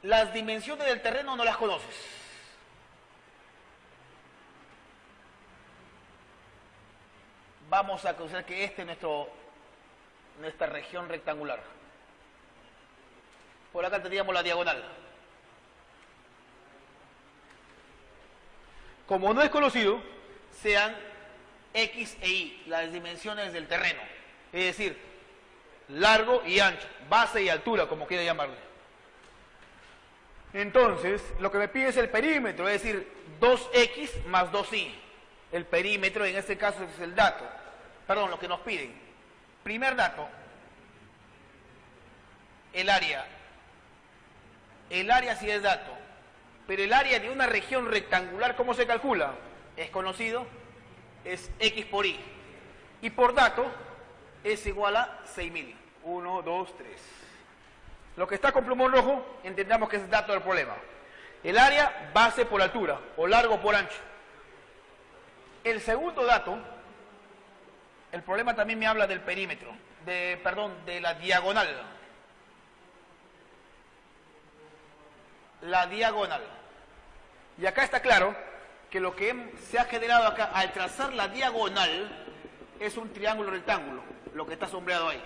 Las dimensiones del terreno no las conoces. Vamos a considerar que este es nuestra región rectangular. Por acá tendríamos la diagonal. Como no es conocido, sean X e Y, las dimensiones del terreno. Es decir, largo y ancho, base y altura, como quiera llamarle. Entonces, lo que me pide es el perímetro, es decir, 2X más 2Y. El perímetro, en este caso, es el dato. Perdón, lo que nos piden. Primer dato, el área. El área sí es dato, pero el área de una región rectangular, ¿cómo se calcula? Es conocido, es X por Y. Y por dato, es igual a 6.000. 1, 2, 3. Lo que está con plumón rojo, entendamos que es dato del problema. El área, base por altura, o largo por ancho. El segundo dato, el problema también me habla del perímetro, de la diagonal. La diagonal. Y acá está claro que lo que se ha generado acá al trazar la diagonal es un triángulo rectángulo, lo que está sombreado ahí.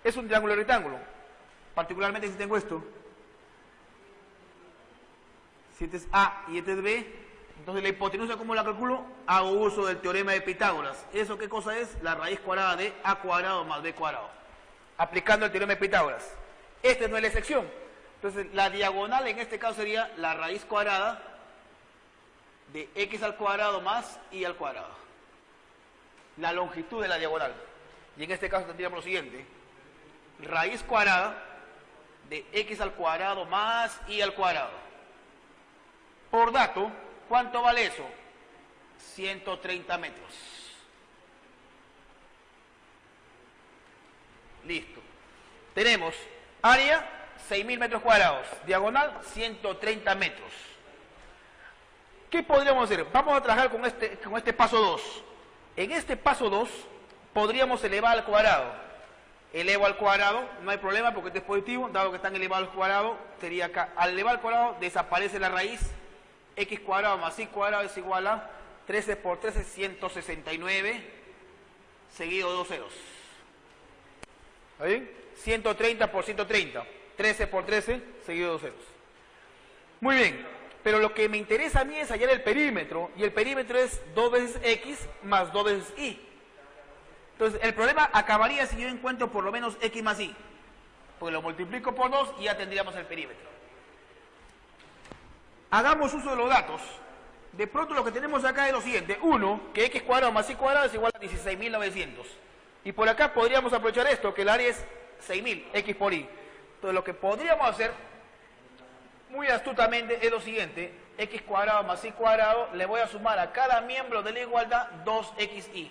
Es un triángulo rectángulo. Particularmente si tengo esto, si este es A y este es B, entonces la hipotenusa, ¿cómo la calculo? Hago uso del teorema de Pitágoras. ¿Eso qué cosa es? La raíz cuadrada de A cuadrado más B cuadrado. Aplicando el teorema de Pitágoras. Esta no es la excepción. Entonces la diagonal en este caso sería la raíz cuadrada de X al cuadrado más Y al cuadrado. La longitud de la diagonal. Y en este caso tendríamos lo siguiente. Raíz cuadrada de X al cuadrado más Y al cuadrado. Por dato, ¿cuánto vale eso? 130 metros. Listo. Tenemos área 6.000 metros cuadrados, diagonal 130 metros. ¿Qué podríamos hacer? Vamos a trabajar con este paso 2. En este paso 2 podríamos elevar al cuadrado. Elevo al cuadrado, no hay problema porque este es positivo, dado que están elevados al cuadrado, sería acá. Al elevar al cuadrado desaparece la raíz, X cuadrado más Y cuadrado es igual a 13 por 13, 169, seguido de 2 ceros. ¿Está bien? 130 por 130, 13 por 13, seguido de 2 ceros. Muy bien, pero lo que me interesa a mí es hallar el perímetro, y el perímetro es 2 veces X más 2 veces Y. Entonces, el problema acabaría si yo encuentro por lo menos X más Y. Porque lo multiplico por 2 y ya tendríamos el perímetro. Hagamos uso de los datos. De pronto lo que tenemos acá es lo siguiente. 1, que X cuadrado más Y cuadrado es igual a 16.900. Y por acá podríamos aprovechar esto, que el área es 6.000, X por Y. Entonces, lo que podríamos hacer, muy astutamente, es lo siguiente. x cuadrado más y cuadrado, le voy a sumar a cada miembro de la igualdad 2xy.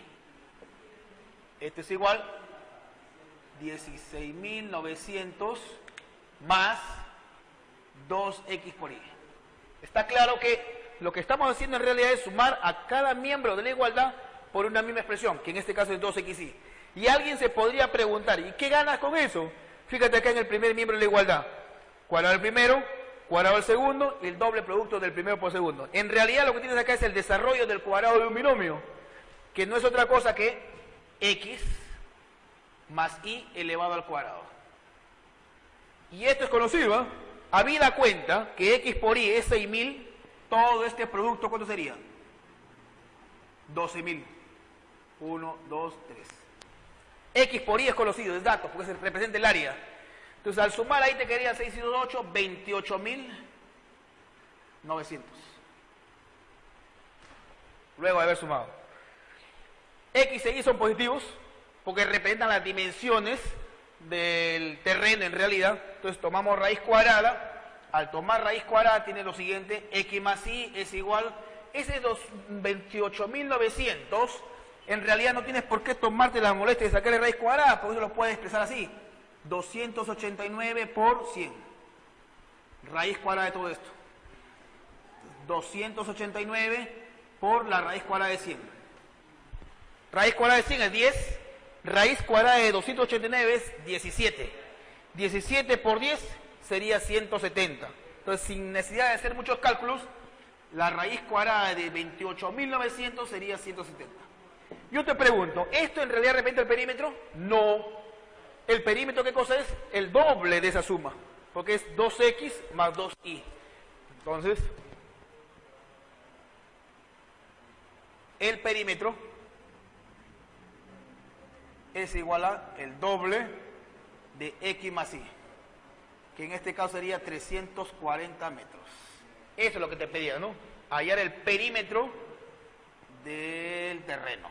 Este es igual 16.900 más 2x por y. Está claro que lo que estamos haciendo en realidad es sumar a cada miembro de la igualdad por una misma expresión, que en este caso es 2xy. Y alguien se podría preguntar, ¿y qué ganas con eso? Fíjate acá en el primer miembro de la igualdad. Cuadrado el primero, cuadrado el segundo y el doble producto del primero por segundo. En realidad lo que tienes acá es el desarrollo del cuadrado de un binomio, que no es otra cosa que x más y elevado al cuadrado. Y esto es conocido, ¿eh? Habida cuenta que x por y es 6.000, todo este producto, ¿cuánto sería? 12.000. 1, 2, 3. X por y es conocido, es dato, porque se representa el área. Entonces, al sumar ahí te quedaría 6 y 2, 8, 28.900. Luego de haber sumado. X y Y son positivos, porque representan las dimensiones del terreno en realidad. Entonces, tomamos raíz cuadrada. Al tomar raíz cuadrada tiene lo siguiente, x más y es igual, ese 28.900, en realidad no tienes por qué tomarte la molestia de sacarle raíz cuadrada, porque eso lo puedes expresar así, 289 por 100, raíz cuadrada de todo esto, 289 por la raíz cuadrada de 100, raíz cuadrada de 100 es 10, raíz cuadrada de 289 es 17, 17 por 10 sería 170. Entonces, sin necesidad de hacer muchos cálculos, la raíz cuadrada de 28.900 sería 170. Yo te pregunto, ¿esto en realidad representa el perímetro? No. ¿El perímetro qué cosa es? El doble de esa suma, porque es 2x más 2y. Entonces, el perímetro es igual a el doble de x más y, que en este caso sería 340 metros. Eso es lo que te pedía, ¿no? Hallar el perímetro del terreno.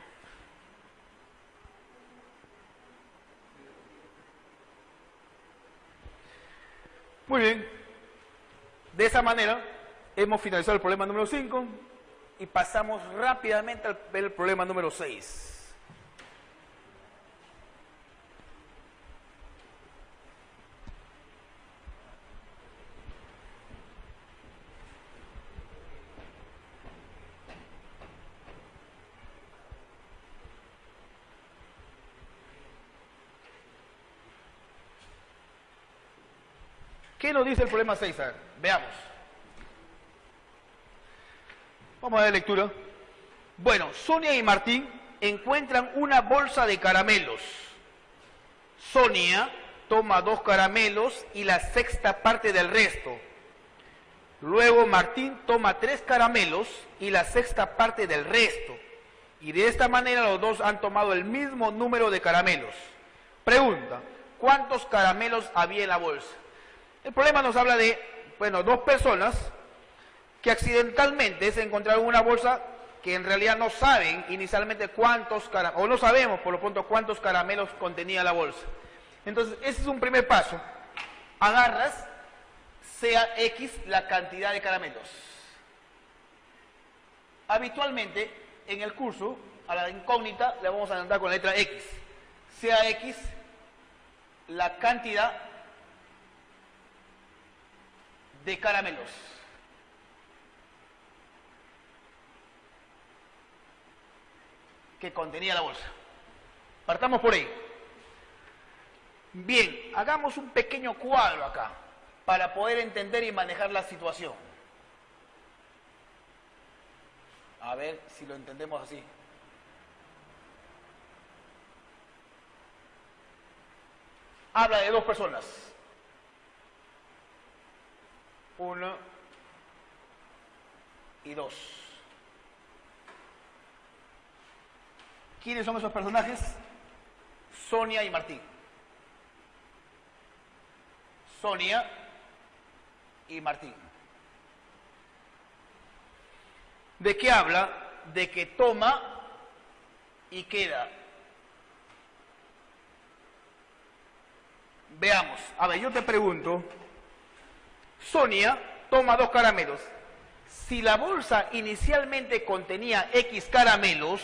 Muy bien. De esa manera hemos finalizado el problema número 5 y pasamos rápidamente al ver el problema número 6. ¿Qué nos dice el problema 6? A ver, veamos. Vamos a dar lectura. Bueno, Sonia y Martín encuentran una bolsa de caramelos. Sonia toma 2 caramelos y la sexta parte del resto. Luego Martín toma 3 caramelos y la sexta parte del resto. Y de esta manera los dos han tomado el mismo número de caramelos. Pregunta, ¿cuántos caramelos había en la bolsa? El problema nos habla de, bueno, 2 personas que accidentalmente se encontraron una bolsa que en realidad no saben inicialmente cuántos caramelos, o no sabemos por lo pronto cuántos caramelos contenía la bolsa. Entonces, ese es un primer paso. Agarras, sea X la cantidad de caramelos. Habitualmente, en el curso, a la incógnita le vamos a andar con la letra X. Sea X la cantidad de caramelos. Que contenía la bolsa. Partamos por ahí. Bien, hagamos un pequeño cuadro acá para poder entender y manejar la situación. A ver si lo entendemos así. Habla de 2 personas. 1 y 2. ¿Quiénes son esos personajes? Sonia y Martín. Sonia y Martín. ¿De qué habla? De que toma y queda. Veamos. A ver, yo te pregunto. Sonia toma 2 caramelos. Si la bolsa inicialmente contenía X caramelos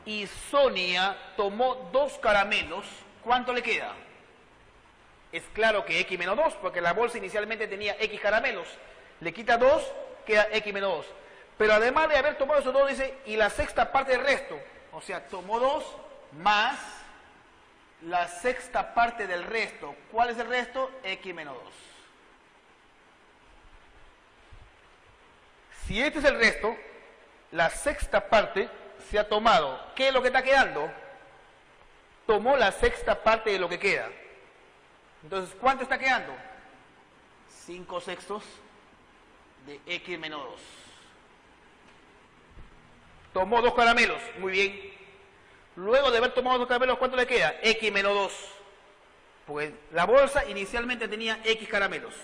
y Sonia tomó 2 caramelos, ¿cuánto le queda? Es claro que X menos 2, porque la bolsa inicialmente tenía X caramelos. Le quita 2, queda X menos 2. Pero además de haber tomado esos 2, dice, y la sexta parte del resto. O sea, tomó 2 más la sexta parte del resto. ¿Cuál es el resto? X menos 2. Si este es el resto, la sexta parte se ha tomado. ¿Qué es lo que está quedando? Tomó la sexta parte de lo que queda. Entonces, ¿cuánto está quedando? 5 sextos de X menos 2. Tomó 2 caramelos, muy bien. Luego de haber tomado 2 caramelos, ¿cuánto le queda? X menos 2. Pues la bolsa inicialmente tenía X caramelos.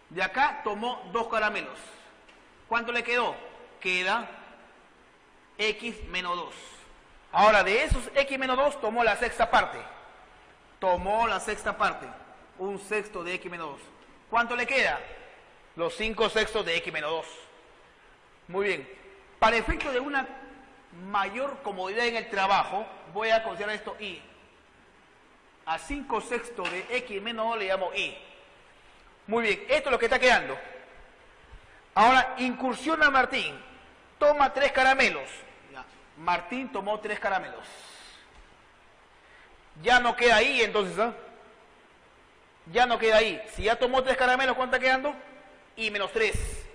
De acá tomó 2 caramelos. ¿Cuánto le quedó? Queda X menos 2. Ahora, de esos X menos 2 tomó la sexta parte. Tomó la sexta parte. 1 sexto de X menos 2. ¿Cuánto le queda? Los 5 sextos de X menos 2. Muy bien. Para efecto de una mayor comodidad en el trabajo, voy a considerar esto I. A 5 sextos de X menos 2 le llamo I. Muy bien. Esto es lo que está quedando. Ahora, incursiona Martín. Toma 3 caramelos. Martín tomó 3 caramelos. Ya no queda ahí, entonces, ¿eh? Ya no queda ahí. Si ya tomó 3 caramelos, ¿cuánto está quedando? Y menos 3.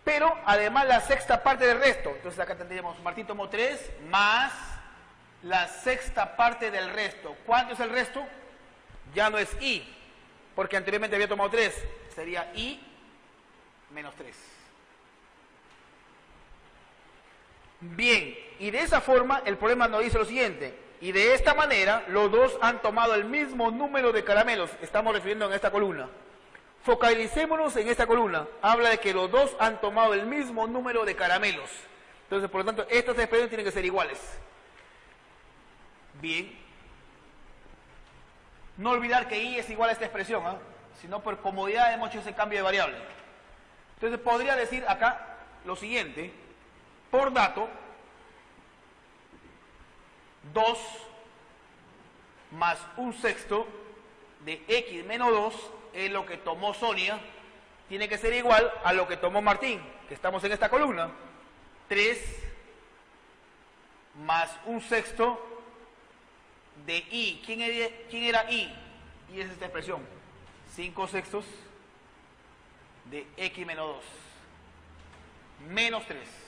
Pero, además, la sexta parte del resto. Entonces, acá tendríamos, Martín tomó 3 más la sexta parte del resto. ¿Cuánto es el resto? Ya no es I, porque anteriormente había tomado 3. Sería I menos 3. Bien, y de esa forma el problema nos dice lo siguiente, y de esta manera los dos han tomado el mismo número de caramelos, estamos refiriendo en esta columna. Focalicémonos en esta columna, habla de que los dos han tomado el mismo número de caramelos. Entonces, por lo tanto, estas expresiones tienen que ser iguales. Bien. No olvidar que I es igual a esta expresión, ¿eh? Sino por comodidad hemos hecho ese cambio de variable. Entonces, podría decir acá lo siguiente. Por dato, 2 más 1 sexto de X menos 2 es lo que tomó Sonia, tiene que ser igual a lo que tomó Martín, que estamos en esta columna. 3 más 1 sexto de I. ¿Quién era I? Y es esta expresión. 5 sextos de X menos 2. Menos 3.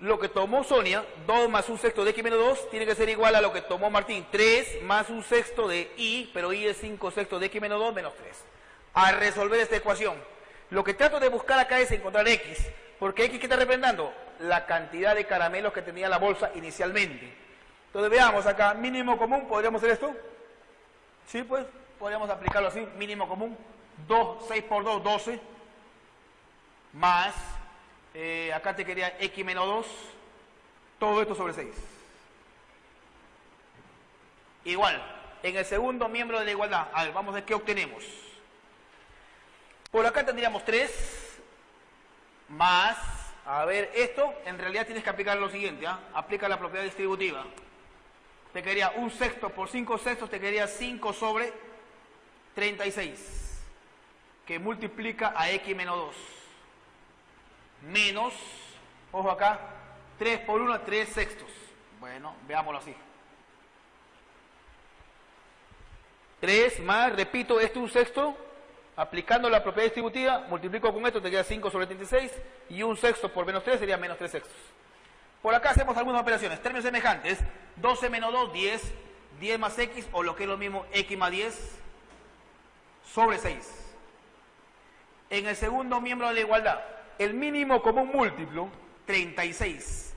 Lo que tomó Sonia, 2 más 1 sexto de X menos 2, tiene que ser igual a lo que tomó Martín, 3 más 1 sexto de I, pero I es 5 sextos de X menos 2 menos 3. A resolver esta ecuación, lo que trato de buscar acá es encontrar X, porque X, ¿qué está representando? La cantidad de caramelos que tenía la bolsa inicialmente. Entonces veamos acá, mínimo común, ¿podríamos hacer esto? Sí, pues, podríamos aplicarlo así, mínimo común, 6 por 2, 12, más... acá te quería X menos 2, todo esto sobre 6. Igual, en el segundo miembro de la igualdad, a ver, vamos a ver qué obtenemos. Por acá tendríamos 3, más, a ver, esto, en realidad tienes que aplicar lo siguiente, ¿eh? Aplica la propiedad distributiva. Te quedaría 1 sexto por 5 sextos, te quedaría 5 sobre 36, que multiplica a X menos 2. Menos, ojo acá, 3 por 1, 3 sextos. Bueno, veámoslo así. 3 más, repito, esto es 1 sexto, aplicando la propiedad distributiva, multiplico con esto, te queda 5 sobre 36, y 1 sexto por menos 3 sería menos 3 sextos. Por acá hacemos algunas operaciones, términos semejantes, 12 menos 2, 10, 10 más X, o lo que es lo mismo, X más 10, sobre 6. En el segundo miembro de la igualdad, el mínimo común múltiplo, 36.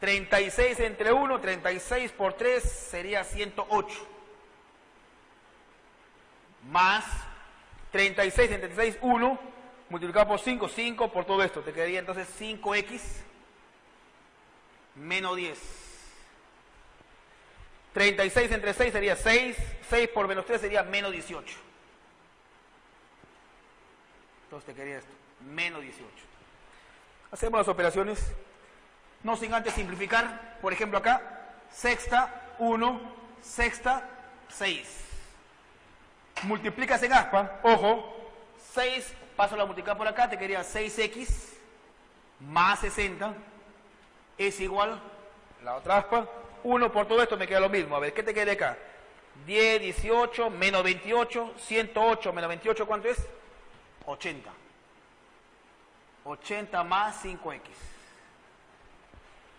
36 entre 1, 36 por 3 sería 108. Más 36 entre 36, 1, multiplicado por 5, 5 por todo esto. Te quedaría entonces 5X menos 10. 36 entre 6 sería 6. 6 por menos 3 sería menos 18. Entonces te quería esto, menos 18. Hacemos las operaciones, no sin antes simplificar. Por ejemplo acá, sexta, 1, sexta, 6. Multiplicas en aspa, ojo, 6, paso la multiplicar por acá, te quedaría 6x más 60 es igual, la otra aspa, 1 por todo esto me queda lo mismo. A ver, ¿qué te queda acá? 10, 18, menos 28, 108 menos 28, ¿cuánto es? 80. 80 más 5x.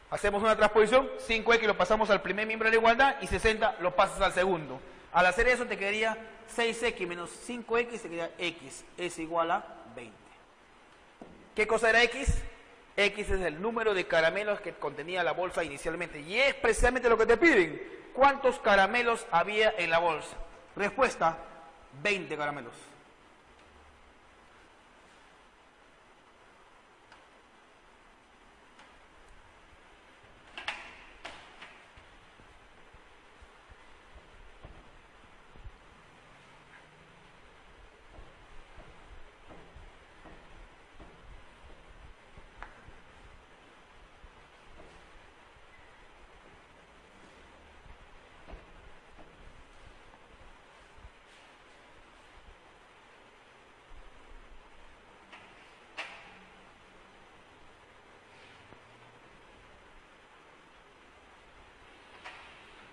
Hacemos una transposición, 5x lo pasamos al primer miembro de la igualdad y 60 lo pasas al segundo. Al hacer eso te quedaría 6x menos 5x, te quedaría x es igual a 20. ¿Qué cosa era x? X es el número de caramelos que contenía la bolsa inicialmente. Y es precisamente lo que te piden. ¿Cuántos caramelos había en la bolsa? Respuesta, 20 caramelos.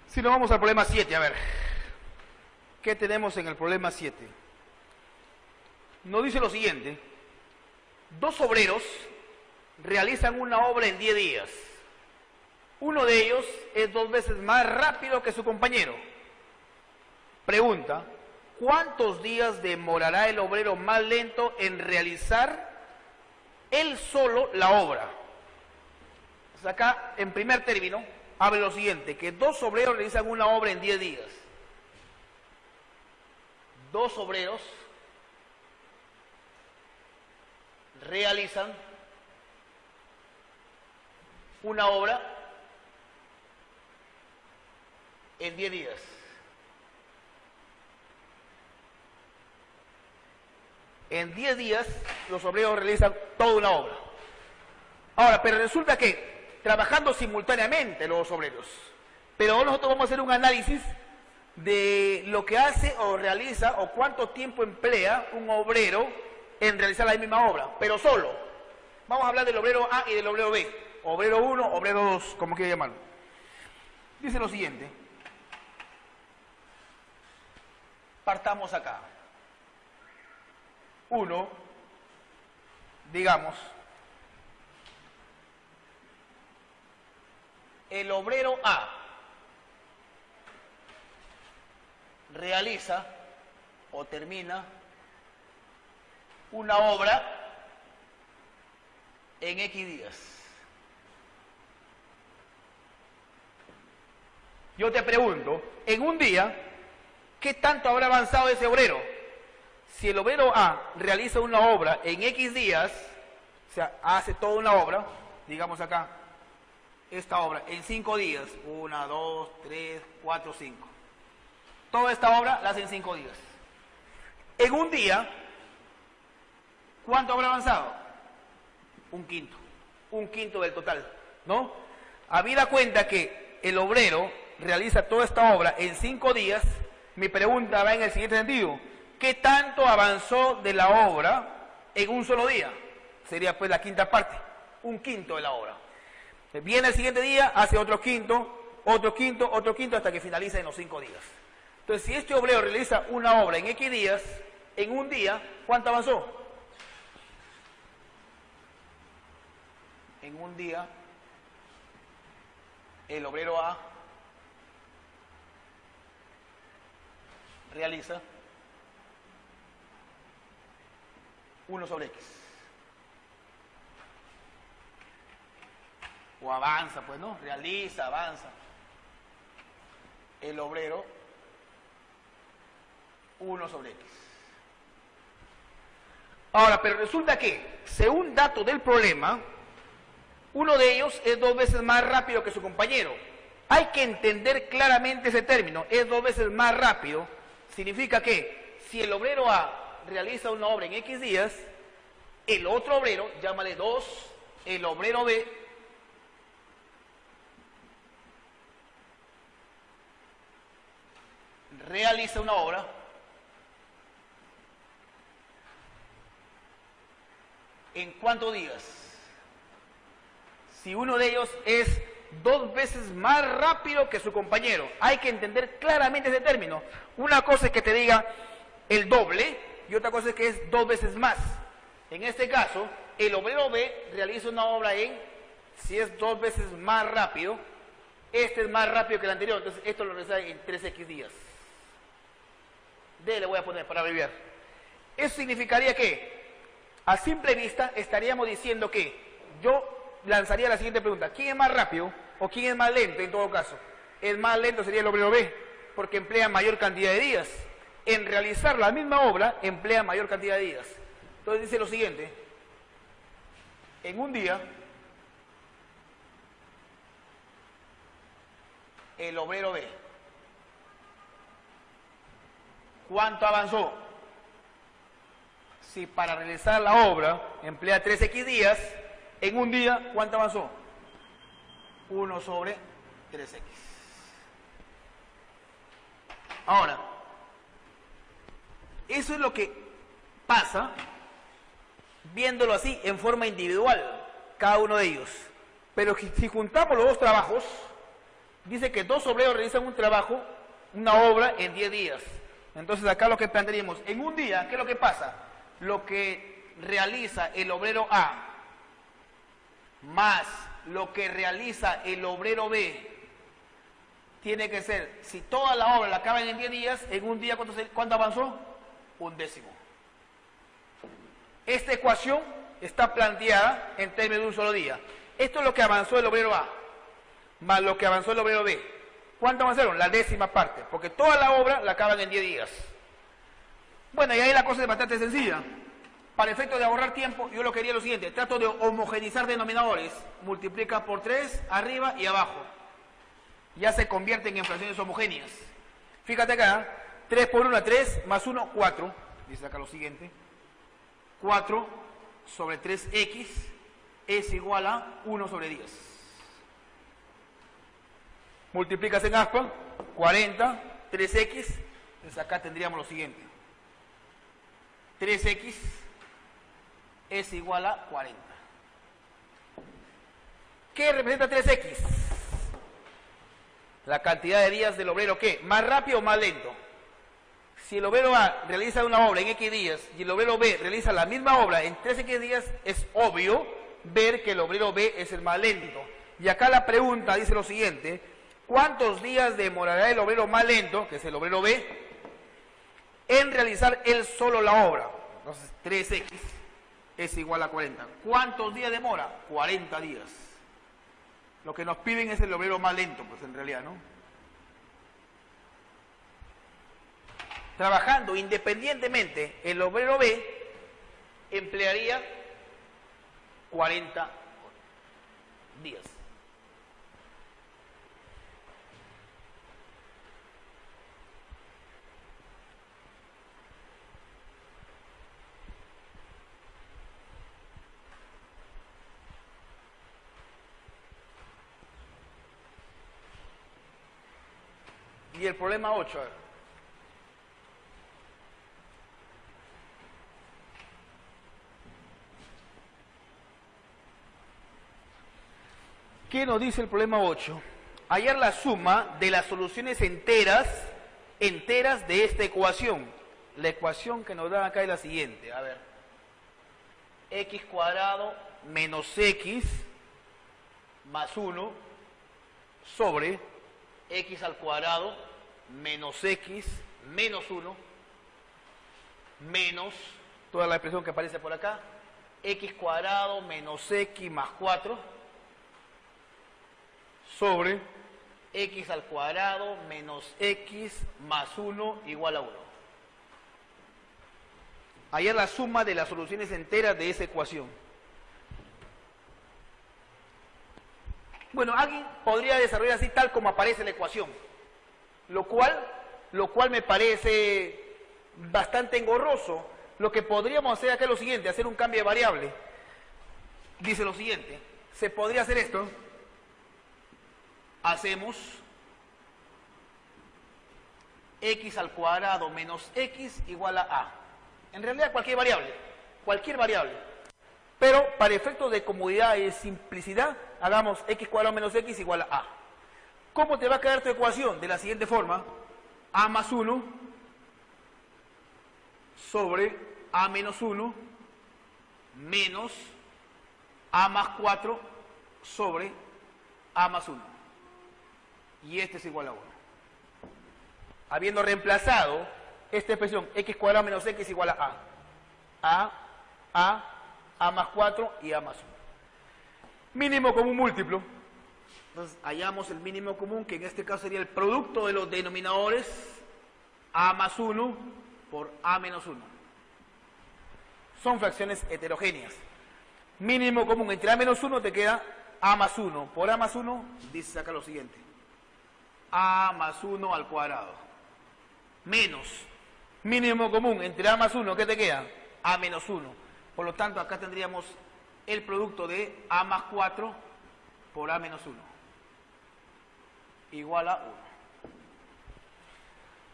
Si nos vamos al problema 7, a ver, ¿qué tenemos en el problema 7? Nos dice lo siguiente: dos obreros realizan una obra en 10 días. Uno de ellos es 2 veces más rápido que su compañero. Pregunta, ¿cuántos días demorará el obrero más lento en realizar él solo la obra? Pues acá, en primer término, habla lo siguiente, que dos obreros realizan una obra en 10 días. Dos obreros realizan una obra en 10 días. En 10 días los obreros realizan toda una obra. Ahora, pero resulta que trabajando simultáneamente los obreros. Pero nosotros vamos a hacer un análisis de lo que hace o realiza o cuánto tiempo emplea un obrero en realizar la misma obra, pero solo. Vamos a hablar del obrero A y del obrero B. Obrero 1, obrero 2, como quiera llamarlo. Dice lo siguiente. Partamos acá. 1, digamos, el obrero A realiza o termina una obra en X días. Yo te pregunto, en un día, ¿qué tanto habrá avanzado ese obrero? Si el obrero A realiza una obra en X días, o sea, hace toda una obra, digamos acá, esta obra en 5 días, 1, 2, 3, 4, 5. Toda esta obra la hace en 5 días. En un día, ¿cuánto habrá avanzado? Un quinto del total, ¿no? Habida cuenta que el obrero realiza toda esta obra en 5 días, mi pregunta va en el siguiente sentido: ¿qué tanto avanzó de la obra en un solo día? Sería pues la quinta parte, un quinto de la obra. Viene el siguiente día, hace otro quinto, hasta que finaliza en los 5 días. Entonces, si este obrero realiza una obra en X días, en un día, ¿cuánto avanzó? En un día, el obrero A realiza 1 sobre X. O avanza, pues, ¿no? Realiza, avanza. El obrero, 1 sobre X. Ahora, pero resulta que, según datos del problema, uno de ellos es 2 veces más rápido que su compañero. Hay que entender claramente ese término. Es 2 veces más rápido. Significa que si el obrero A realiza una obra en X días, el otro obrero, llámale 2, el obrero B, realiza una obra ¿en cuántos días? Si uno de ellos es 2 veces más rápido que su compañero. Hay que entender claramente ese término. Una cosa es que te diga el doble y otra cosa es que es 2 veces más. En este caso, el obrero B realiza una obra si es 2 veces más rápido, este es más rápido que el anterior, entonces esto lo realiza en 3x días. D le voy a poner para abreviar. Eso significaría que, a simple vista, estaríamos diciendo que yo lanzaría la siguiente pregunta: ¿quién es más rápido o quién es más lento en todo caso? El más lento sería el obrero B, porque emplea mayor cantidad de días. En realizar la misma obra, emplea mayor cantidad de días. Entonces dice lo siguiente: en un día, el obrero B, ¿cuánto avanzó? Si para realizar la obra emplea 3x días, en un día, ¿cuánto avanzó? 1 sobre 3x. Ahora, eso es lo que pasa viéndolo así, en forma individual, cada uno de ellos. Pero si juntamos los dos trabajos, dice que 2 obreros realizan un trabajo, una obra, en 10 días. Entonces acá lo que plantearíamos, en un día, ¿qué es lo que pasa? Lo que realiza el obrero A más lo que realiza el obrero B tiene que ser, si toda la obra la acaban en 10 días, en un día, ¿cuánto avanzó? 1/10. Esta ecuación está planteada en términos de un solo día. Esto es lo que avanzó el obrero A, más lo que avanzó el obrero B. ¿Cuánto avanzaron? La 10ª parte, porque toda la obra la acaban en 10 días. Bueno, y ahí la cosa es bastante sencilla. Para efecto de ahorrar tiempo, yo lo quería lo siguiente: trato de homogeneizar denominadores, multiplica por 3 arriba y abajo. Ya se convierten en fracciones homogéneas. Fíjate acá, 3 por 1, 3, más 1, 4. Dice acá lo siguiente: 4 sobre 3x es igual a 1 sobre 10. Multiplicas en aspa, 40, 3x, entonces acá tendríamos lo siguiente: 3x es igual a 40. ¿Qué representa 3x? La cantidad de días del obrero, ¿qué? ¿Más rápido o más lento? Si el obrero A realiza una obra en X días y el obrero B realiza la misma obra en 3X días, es obvio ver que el obrero B es el más lento. Y acá la pregunta dice lo siguiente: ¿cuántos días demorará el obrero más lento, que es el obrero B, en realizar él solo la obra? Entonces 3x es igual a 40. ¿Cuántos días demora? 40 días. Lo que nos piden es el obrero más lento, pues en realidad, ¿no? Trabajando independientemente, el obrero B emplearía 40 días. Y el problema 8, a ver. ¿Qué nos dice el problema 8? Hallar la suma de las soluciones enteras de esta ecuación. La ecuación que nos dan acá es la siguiente, a ver. X cuadrado menos X más 1 sobre X al cuadrado menos X menos 1 menos toda la expresión que aparece por acá, X cuadrado menos X más 4 sobre X al cuadrado menos X más 1 igual a 1. Hallar la suma de las soluciones enteras de esa ecuación. Bueno, alguien podría desarrollar así tal como aparece en la ecuación, lo cual me parece bastante engorroso. Lo que podríamos hacer acá es lo siguiente, hacer un cambio de variable. Dice lo siguiente, se podría hacer esto, hacemos x al cuadrado menos x igual a. En realidad cualquier variable. Pero para efectos de comodidad y simplicidad, hagamos x cuadrado menos x igual a. ¿Cómo te va a quedar tu ecuación? De la siguiente forma, a más 1 sobre a menos 1 menos a más 4 sobre a más 1. Y este es igual a 1. Habiendo reemplazado esta expresión x cuadrado menos x igual a más 4 y a más 1. Mínimo común múltiplo. Entonces hallamos el mínimo común, que en este caso sería el producto de los denominadores a más 1 por a menos 1. Son fracciones heterogéneas. Mínimo común entre a menos 1 te queda a más 1. Por a más 1 dices acá lo siguiente, a más 1 al cuadrado menos mínimo común entre a más 1, ¿qué te queda? A menos 1. Por lo tanto, acá tendríamos el producto de a más 4 por a menos 1 igual a 1.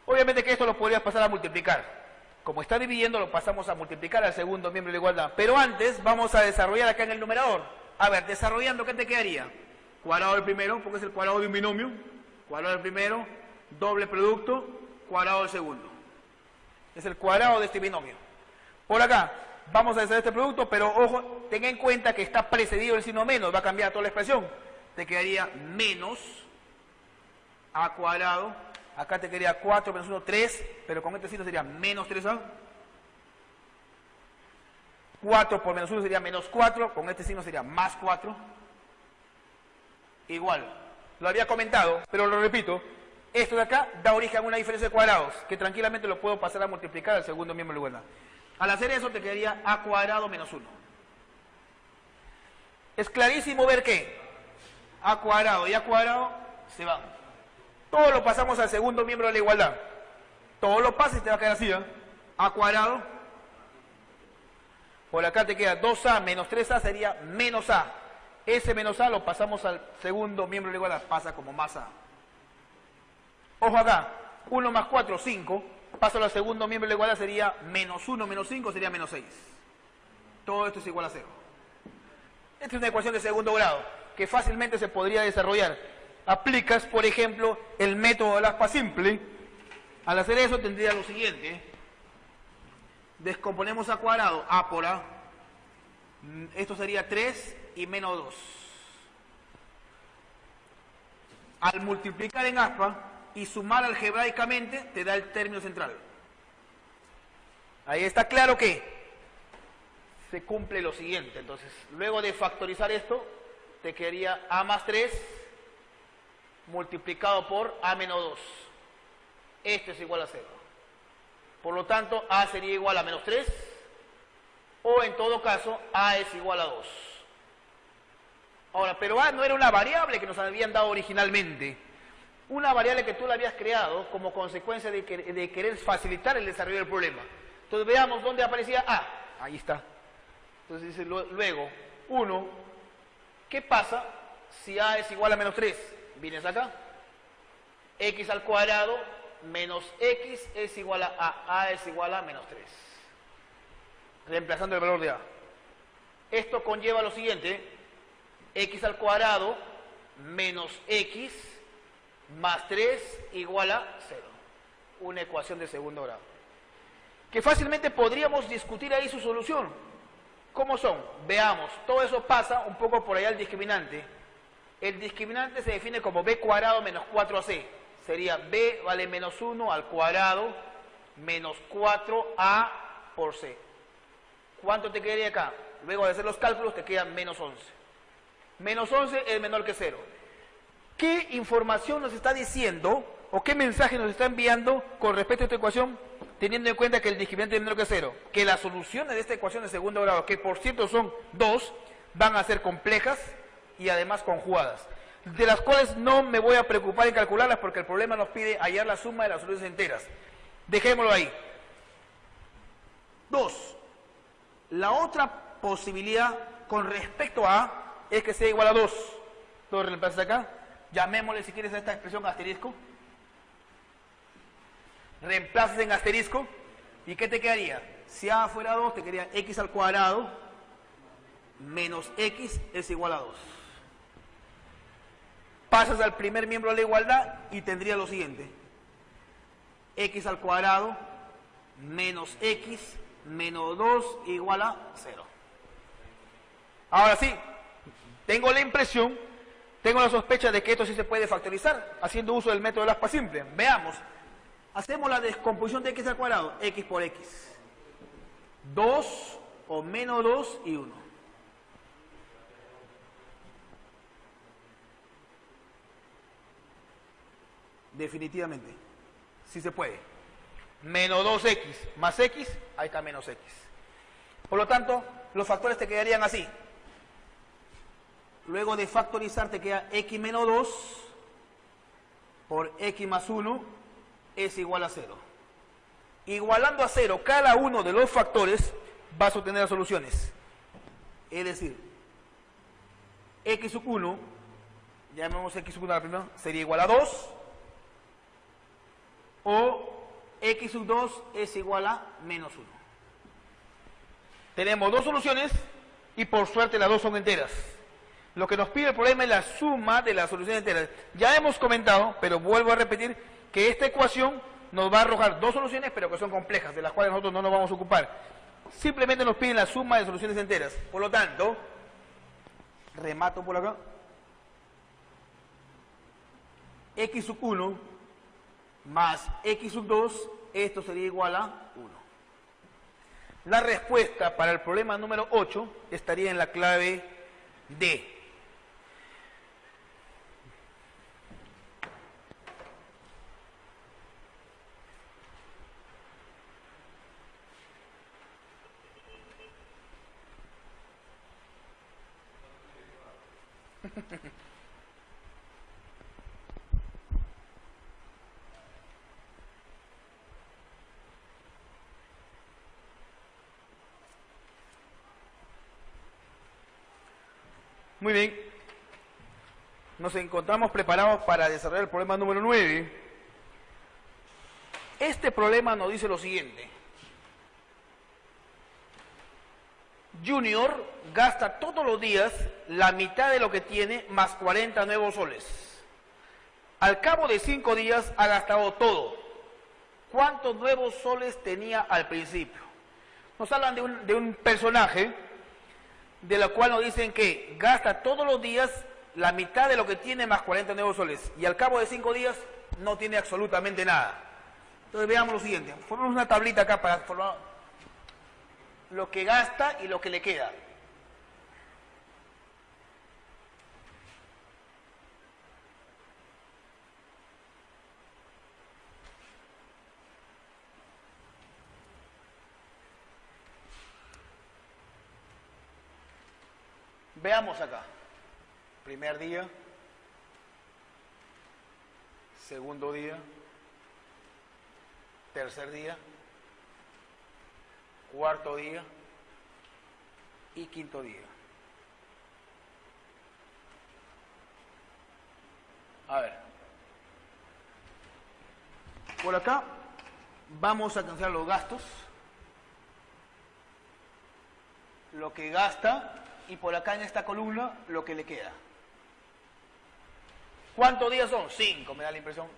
Obviamente que esto lo podrías pasar a multiplicar. Como está dividiendo, lo pasamos a multiplicar al segundo miembro de la igualdad. Pero antes vamos a desarrollar acá en el numerador. A ver, desarrollando, ¿qué te quedaría? Cuadrado del primero, porque es el cuadrado de un binomio. Cuadrado del primero, doble producto, cuadrado del segundo. Es el cuadrado de este binomio. Por acá, vamos a hacer este producto, pero ojo, ten en cuenta que está precedido el signo menos, va a cambiar toda la expresión. Te quedaría menos a cuadrado, acá te quedaría 4 menos 1, 3, pero con este signo sería menos 3a. 4 por menos 1 sería menos 4, con este signo sería más 4. Igual, lo había comentado, pero lo repito, esto de acá da origen a una diferencia de cuadrados, que tranquilamente lo puedo pasar a multiplicar al segundo miembro de la igualdad. Al hacer eso te quedaría a cuadrado menos 1. Es clarísimo ver que a cuadrado y a cuadrado se van. Todo lo pasamos al segundo miembro de la igualdad. Todo lo pasas y te va a quedar así, ¿eh? A cuadrado. Por acá te queda 2a menos 3a sería menos a. Ese menos a lo pasamos al segundo miembro de la igualdad, pasa como más a. Ojo acá, 1 más 4, 5. Pásalo al segundo miembro de la igualdad, sería menos 1 menos 5, sería menos 6. Todo esto es igual a 0. Esta es una ecuación de segundo grado, que fácilmente se podría desarrollar. Aplicas, por ejemplo, el método del aspa simple. Al hacer eso tendría lo siguiente. Descomponemos a cuadrado, a por a. Esto sería 3 y menos 2. Al multiplicar en aspa y sumar algebraicamente, te da el término central. Ahí está claro que se cumple lo siguiente. Entonces, luego de factorizar esto, te quedaría a más 3 multiplicado por a menos 2. Esto es igual a 0. Por lo tanto, a sería igual a menos 3, o en todo caso, a es igual a 2. Ahora, pero a no era una variable que nos habían dado originalmente. Una variable que tú la habías creado como consecuencia de querer facilitar el desarrollo del problema. Entonces veamos dónde aparecía a. Ahí está. Entonces dice luego, 1, ¿qué pasa si a es igual a menos 3? Vienes acá, x al cuadrado menos x es igual a es igual a menos 3. Reemplazando el valor de a. Esto conlleva lo siguiente, x al cuadrado menos x más 3 igual a 0. Una ecuación de segundo grado. Que fácilmente podríamos discutir ahí su solución. ¿Cómo son? Veamos, todo eso pasa un poco por allá al discriminante. El discriminante se define como b cuadrado menos 4ac. Sería b vale menos 1 al cuadrado menos 4a por c. ¿Cuánto te quedaría acá? Luego de hacer los cálculos te queda menos 11. Menos 11 es menor que 0. ¿Qué información nos está diciendo o qué mensaje nos está enviando con respecto a esta ecuación, teniendo en cuenta que el discriminante es menor que 0? Que las soluciones de esta ecuación de segundo grado, que por cierto son 2, van a ser complejas y además conjugadas. de las cuales no me voy a preocupar en calcularlas porque el problema nos pide hallar la suma de las soluciones enteras. Dejémoslo ahí. 2. La otra posibilidad con respecto a A es que sea igual a 2. Lo reemplazas acá. Llamémosle si quieres a esta expresión asterisco. Reemplazas en asterisco. ¿Y qué te quedaría? Si A fuera 2, te quedaría x al cuadrado menos x es igual a 2. Pasas al primer miembro de la igualdad y tendría lo siguiente. X al cuadrado menos x menos 2 igual a 0. Ahora sí, tengo la impresión, tengo la sospecha de que esto sí se puede factorizar haciendo uso del método del aspa simple. Veamos. Hacemos la descomposición de x al cuadrado, x por x. 2 o menos 2 y 1. Definitivamente, sí se puede. Menos 2x más x, ahí está menos x. Por lo tanto, los factores te quedarían así. Luego de factorizar te queda x menos 2 por x más 1 es igual a 0. Igualando a 0 cada uno de los factores vas a obtener las soluciones. Es decir, x sub 1, llamemos x sub 1 a la primera, sería igual a 2. O x sub 2 es igual a menos 1. Tenemos dos soluciones y por suerte las dos son enteras. Lo que nos pide el problema es la suma de las soluciones enteras. Ya hemos comentado, pero vuelvo a repetir, que esta ecuación nos va a arrojar dos soluciones, pero que son complejas, de las cuales nosotros no nos vamos a ocupar. Simplemente nos piden la suma de soluciones enteras. Por lo tanto, remato por acá. X sub 1 más x sub 2, esto sería igual a 1. La respuesta para el problema número 8 estaría en la clave D. Muy bien, nos encontramos preparados para desarrollar el problema número 9. Este problema nos dice lo siguiente. Junior gasta todos los días la mitad de lo que tiene más 40 nuevos soles. Al cabo de 5 días ha gastado todo. ¿Cuántos nuevos soles tenía al principio? Nos hablan de un personaje de la cual nos dicen que gasta todos los días la mitad de lo que tiene más 40 nuevos soles y al cabo de 5 días no tiene absolutamente nada. Entonces veamos lo siguiente, formamos una tablita acá para formar lo que gasta y lo que le queda. Veamos acá. Primer día, segundo día, tercer día, cuarto día y quinto día. A ver. Por acá vamos a cancelar los gastos. Lo que gasta. Y por acá en esta columna, lo que le queda. ¿Cuántos días son? 5, me da la impresión.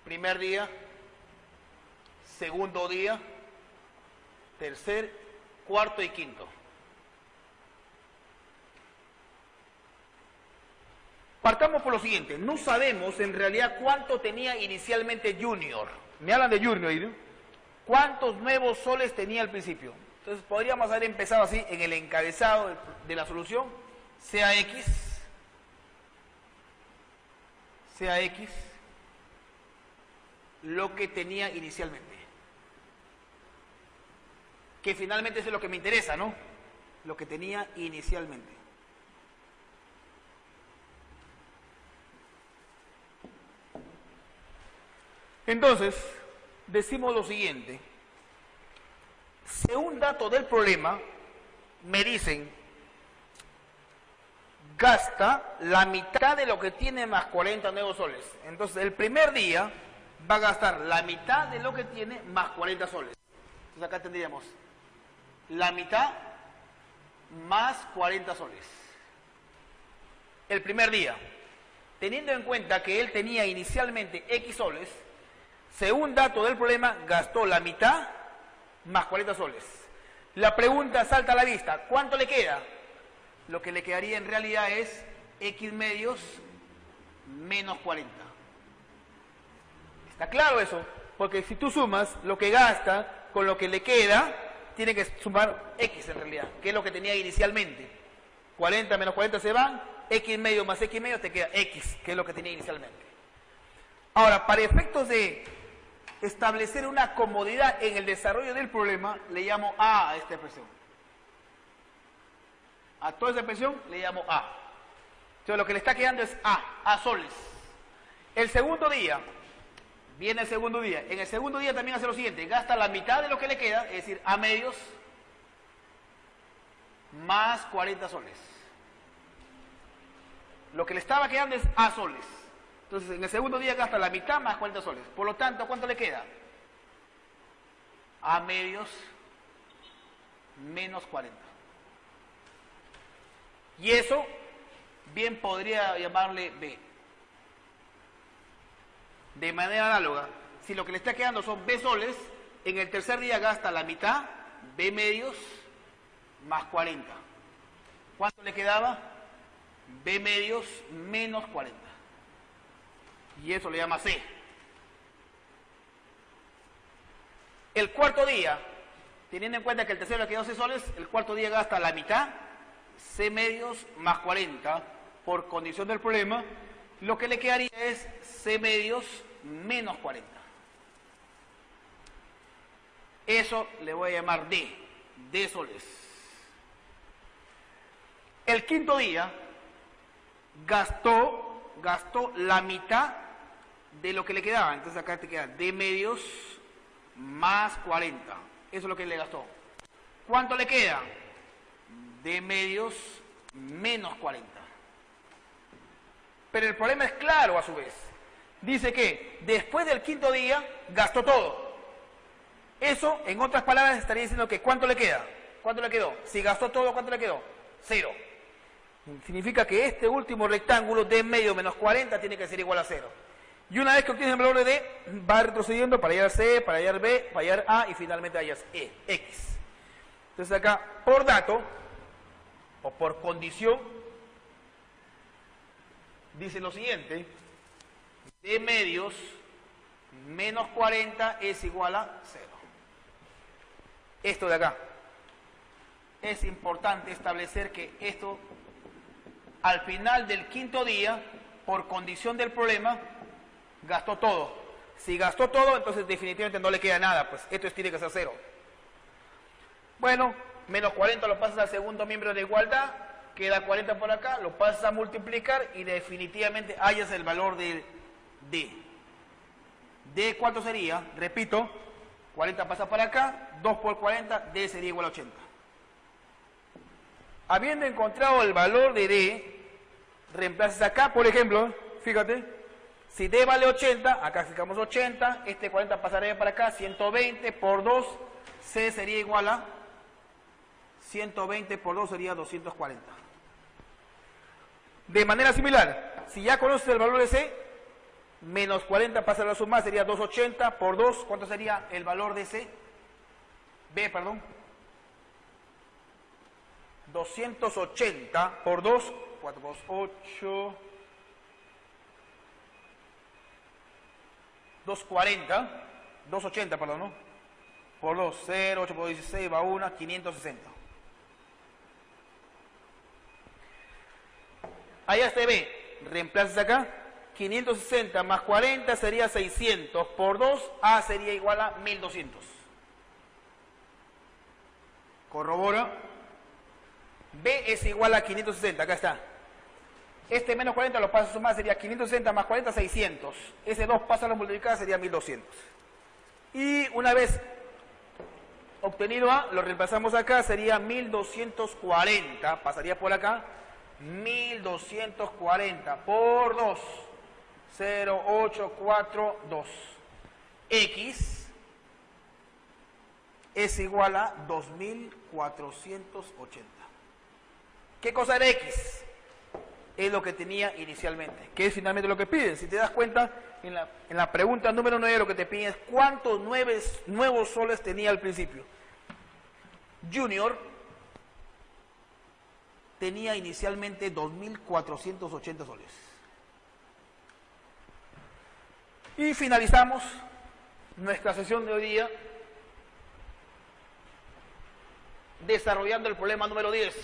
Primer día, segundo día, tercer, cuarto y quinto. Partamos por lo siguiente. No sabemos en realidad cuánto tenía inicialmente Junior. Me hablan de Junior, ¿no? ¿Cuántos nuevos soles tenía al principio? Entonces podríamos haber empezado así en el encabezado de la solución, sea x, lo que tenía inicialmente. Que finalmente es lo que me interesa, ¿no? Lo que tenía inicialmente. Entonces, decimos lo siguiente. Según datos del problema, me dicen, gasta la mitad de lo que tiene más 40 nuevos soles. Entonces, el primer día va a gastar la mitad de lo que tiene más 40 soles. Entonces, acá tendríamos la mitad más 40 soles. El primer día, teniendo en cuenta que él tenía inicialmente X soles, según dato del problema, gastó la mitad más 40 soles. La pregunta salta a la vista, ¿cuánto le queda? Lo que le quedaría en realidad es X medios menos 40. ¿Está claro eso? Porque si tú sumas lo que gasta con lo que le queda, tiene que sumar X en realidad, que es lo que tenía inicialmente. 40 menos 40 se van, X medio más X medio te queda X, que es lo que tenía inicialmente. Ahora, para efectos de establecer una comodidad en el desarrollo del problema, le llamo A esta expresión. A toda esa expresión le llamo A. Entonces lo que le está quedando es A soles. El segundo día, viene el segundo día. En el segundo día también hace lo siguiente, gasta la mitad de lo que le queda, es decir, A medios más 40 soles. Lo que le estaba quedando es A soles. Entonces, en el segundo día gasta la mitad más 40 soles. Por lo tanto, ¿cuánto le queda? A medios menos 40. Y eso, bien podría llamarle B. De manera análoga, si lo que le está quedando son B soles, en el tercer día gasta la mitad, B medios más 40. ¿Cuánto le quedaba? B medios menos 40. Y eso le llama C. El cuarto día, teniendo en cuenta que el tercero le quedó C soles, el cuarto día gasta la mitad, C medios más 40, por condición del problema, lo que le quedaría es C medios menos 40. Eso le voy a llamar D soles. El quinto día gastó la mitad de lo que le quedaba. Entonces acá te queda D medios más 40. Eso es lo que le gastó. ¿Cuánto le queda? D medios menos 40. Pero el problema es claro a su vez. Dice que después del quinto día gastó todo. Eso, en otras palabras, estaría diciendo que ¿cuánto le queda? ¿Cuánto le quedó? Si gastó todo, ¿cuánto le quedó? 0. Significa que este último rectángulo, D medio menos 40, tiene que ser igual a 0. Y una vez que obtienes el valor de D, va retrocediendo para hallar C, para hallar B, para hallar A y finalmente hallas X. Entonces acá, por dato, o por condición, dice lo siguiente: D medios menos 40 es igual a 0. Esto de acá. Es importante establecer que esto, al final del quinto día, por condición del problema, gastó todo. Si gastó todo, entonces definitivamente no le queda nada, pues esto tiene que ser 0. Bueno, menos 40 lo pasas al segundo miembro de igualdad, queda 40 por acá, lo pasas a multiplicar y definitivamente hallas el valor de D. ¿D cuánto sería? Repito, 40 pasa para acá, 2 por 40, D sería igual a 80. Habiendo encontrado el valor de D, reemplazas acá, por ejemplo, fíjate, si D vale 80, acá sacamos 80, este 40 pasaría para acá, 120 por 2, C sería igual a 120 por 2 sería 240. De manera similar, si ya conoces el valor de C, menos 40 pasa a la suma, sería 280 por 2, ¿cuánto sería el valor de C? B, perdón. 280 por 2, 4 por 8, 240, 280, perdón, ¿no? Por 2, 0, 8 por 16, va 1, 560. Allá está B, reemplazas acá, 560 más 40 sería 600, por 2, A sería igual a 1200. Corrobora. B es igual a 560, acá está. Este menos 40 lo paso a sumar, sería 560 más 40, 600. Ese 2 pasa a la multiplicada, sería 1200. Y una vez obtenido A, lo reemplazamos acá, sería 1240, pasaría por acá, 1240 por 2, 0,842. X es igual a 2480. ¿Qué cosa era X? Es lo que tenía inicialmente, que es finalmente lo que piden. Si te das cuenta, en la pregunta número 9 lo que te piden es cuántos nuevos soles tenía al principio. Junior tenía inicialmente 2480 soles. Y finalizamos nuestra sesión de hoy día desarrollando el problema número 10.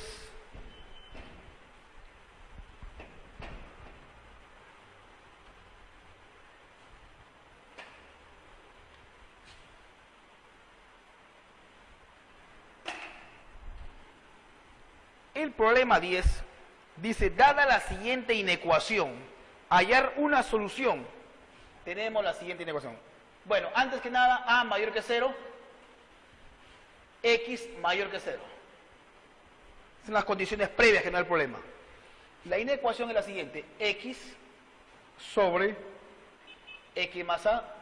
El problema 10 dice, dada la siguiente inecuación, hallar una solución. Tenemos la siguiente inecuación. Bueno, antes que nada, A mayor que 0, X mayor que 0. Son las condiciones previas que no hay problema. La inecuación es la siguiente, X sobre X más A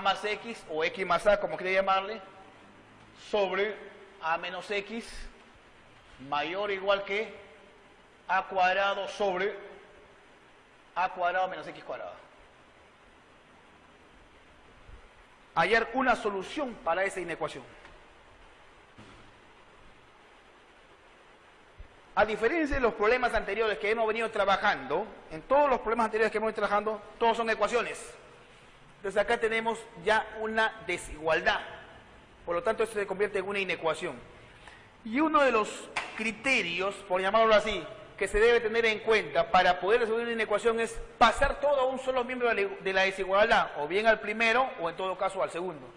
más X o X más A, como quiera llamarle, sobre A menos X mayor o igual que A cuadrado sobre A cuadrado menos X cuadrado. Hallar una solución para esa inecuación. A diferencia de los problemas anteriores que hemos venido trabajando, en todos los problemas anteriores que hemos venido trabajando, todos son ecuaciones. Entonces acá tenemos ya una desigualdad. Por lo tanto, esto se convierte en una inecuación. Y uno de los criterios, por llamarlo así, que se debe tener en cuenta para poder resolver una inecuación es pasar todo a un solo miembro de la desigualdad, o bien al primero, o en todo caso al segundo.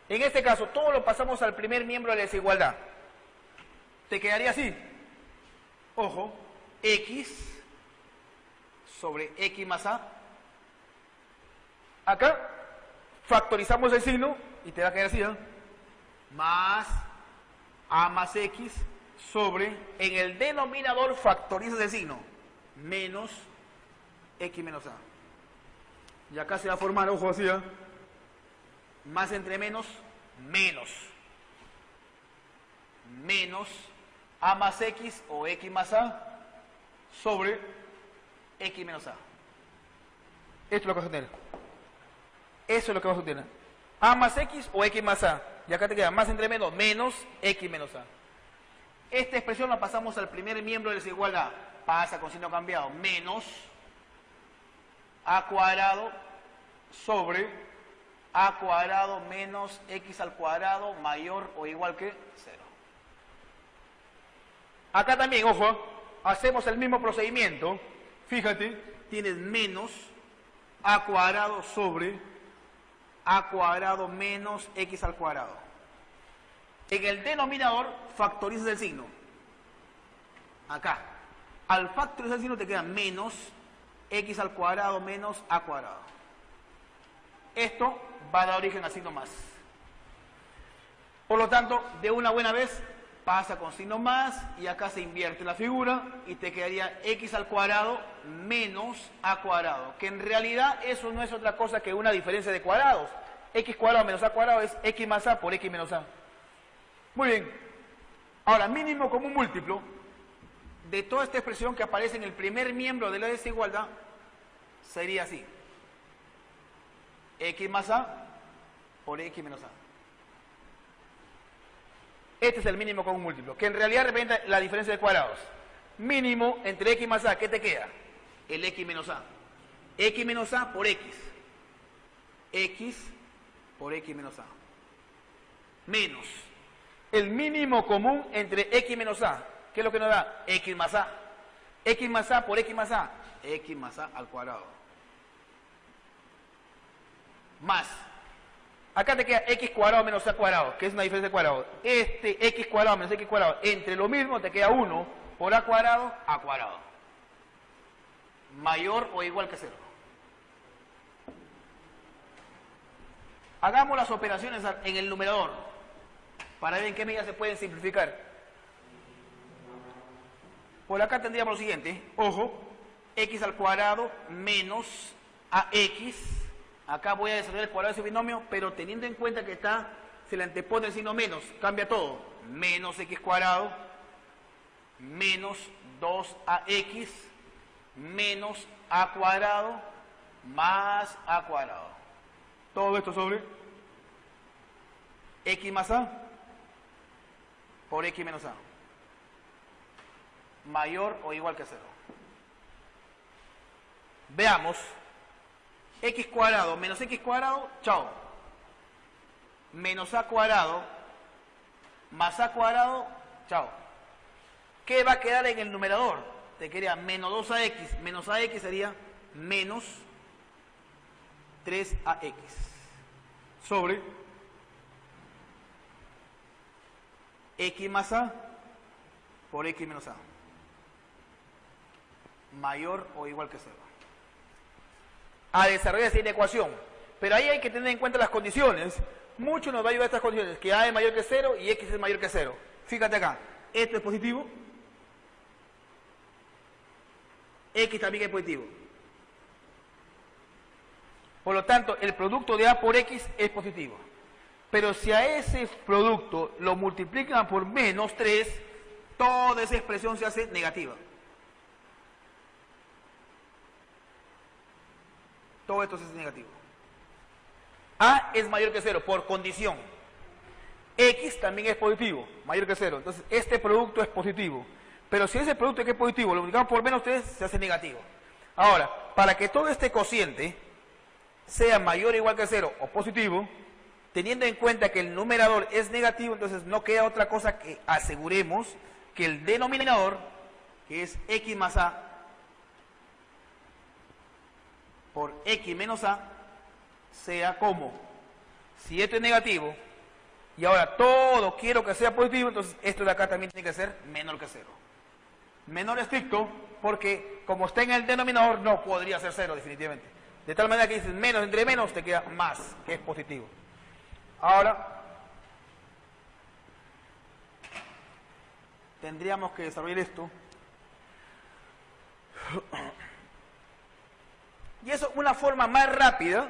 En este caso, todo lo pasamos al primer miembro de la desigualdad. Te quedaría así. Ojo, X sobre X más A. Acá factorizamos el signo y te va a quedar así, ¿eh? Más A más X sobre, en el denominador factorizas el signo, menos X menos A. Y acá se va a formar, ojo así, ¿eh? Más entre menos, menos. Menos A más X o X más A sobre X menos A. Esto es lo que vas a tener. Eso es lo que vas a obtener. A más X o X más A. Y acá te queda más entre menos, menos X menos A. Esta expresión la pasamos al primer miembro de la desigualdad. Pasa con signo cambiado. Menos A cuadrado sobre A cuadrado menos X al cuadrado mayor o igual que 0. Acá también, ojo, hacemos el mismo procedimiento. Fíjate, tienes menos A cuadrado sobre A cuadrado menos X al cuadrado. En el denominador factorizas el signo. Acá. Al factorizar el signo te queda menos X al cuadrado menos A cuadrado. Esto va a dar origen al signo más. Por lo tanto, de una buena vez pasa con signo más y acá se invierte la figura y te quedaría X al cuadrado menos A cuadrado, que en realidad eso no es otra cosa que una diferencia de cuadrados. X cuadrado menos A cuadrado es X más A por X menos A. Muy bien. Ahora, mínimo común múltiplo de toda esta expresión que aparece en el primer miembro de la desigualdad sería así. X más A por X menos A. Este es el mínimo común múltiplo, que en realidad representa la diferencia de cuadrados. Mínimo entre X más A, ¿qué te queda? El X menos A. X menos A por X. X por X menos A. Menos el mínimo común entre X menos A. ¿Qué es lo que nos da? X más A. X más A por X más A. X más A al cuadrado. Más. Acá te queda x cuadrado menos a cuadrado, que es una diferencia de cuadrado. Este x cuadrado menos x cuadrado, entre lo mismo te queda 1 por a cuadrado, mayor o igual que 0. Hagamos las operaciones en el numerador, para ver en qué medida se pueden simplificar. Por acá tendríamos lo siguiente, ojo, x al cuadrado menos ax. Acá voy a desarrollar el cuadrado de ese binomio, pero teniendo en cuenta que se le antepone el signo menos, cambia todo. Menos x cuadrado, menos 2ax, menos a cuadrado, más a cuadrado. Todo esto sobre x más a por x menos a. Mayor o igual que 0. Veamos. X cuadrado menos x cuadrado, chao. Menos a cuadrado más a cuadrado, chao. ¿Qué va a quedar en el numerador? Te quedaría menos 2ax, menos ax sería menos 3ax. Sobre x más a por x menos a. Mayor o igual que 0. A desarrollar esta ecuación. Pero ahí hay que tener en cuenta las condiciones. Mucho nos va a ayudar estas condiciones, que a es mayor que 0 y x es mayor que 0. Fíjate acá, esto es positivo, x también es positivo. Por lo tanto, el producto de a por x es positivo. Pero si a ese producto lo multiplican por menos 3, toda esa expresión se hace negativa. Todo esto se hace negativo. A es mayor que 0 por condición. X también es positivo, mayor que 0. Entonces, este producto es positivo. Pero si ese producto que es positivo lo multiplicamos por menos 3, se hace negativo. Ahora, para que todo este cociente sea mayor o igual que 0 o positivo, teniendo en cuenta que el numerador es negativo, entonces no queda otra cosa que aseguremos que el denominador, que es x más a por x menos a, sea como, si esto es negativo y ahora todo quiero que sea positivo, entonces esto de acá también tiene que ser menor que 0. Menor estricto porque como está en el denominador no podría ser 0 definitivamente. De tal manera que dices menos entre menos te queda más, que es positivo. Ahora tendríamos que desarrollar esto. Y eso, una forma más rápida,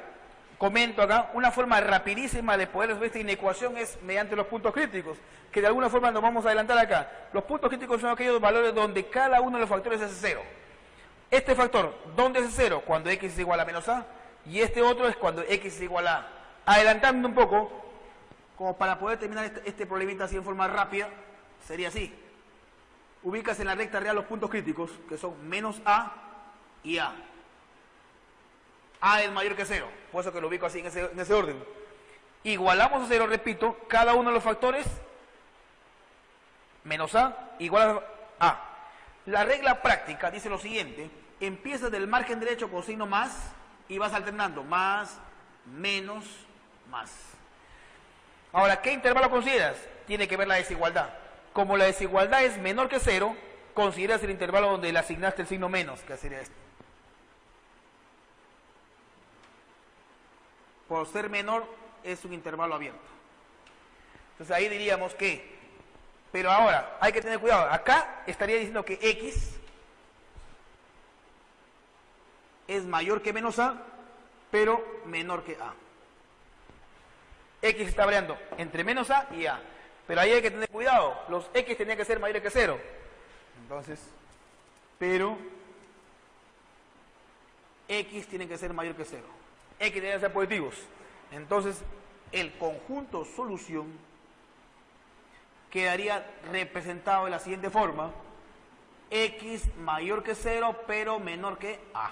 comento acá, una forma rapidísima de poder resolver esta inecuación es mediante los puntos críticos, que de alguna forma nos vamos a adelantar acá. Los puntos críticos son aquellos valores donde cada uno de los factores es 0. Este factor, ¿dónde es 0? Cuando x es igual a menos a, y este otro es cuando x es igual a. Adelantando un poco, como para poder terminar este problemita así en forma rápida, sería así. Ubicas en la recta real los puntos críticos, que son menos a y a. A es mayor que 0, por eso que lo ubico así en ese orden. Igualamos a 0, repito, cada uno de los factores, menos a, igual a. La regla práctica dice lo siguiente, empiezas del margen derecho con signo más y vas alternando, más, menos, más. Ahora, ¿qué intervalo consideras? Tiene que ver la desigualdad. Como la desigualdad es menor que 0, consideras el intervalo donde le asignaste el signo menos, que sería este. Por ser menor, es un intervalo abierto. Entonces ahí diríamos que, pero ahora, hay que tener cuidado. Acá estaría diciendo que x es mayor que menos a, pero menor que a. X está variando entre menos a y a. Pero ahí hay que tener cuidado. Los x tenían que ser mayores que 0. Entonces, pero x tiene que ser mayor que 0. X tiene que ser positivos. Entonces, el conjunto solución quedaría representado de la siguiente forma. X mayor que 0, pero menor que a.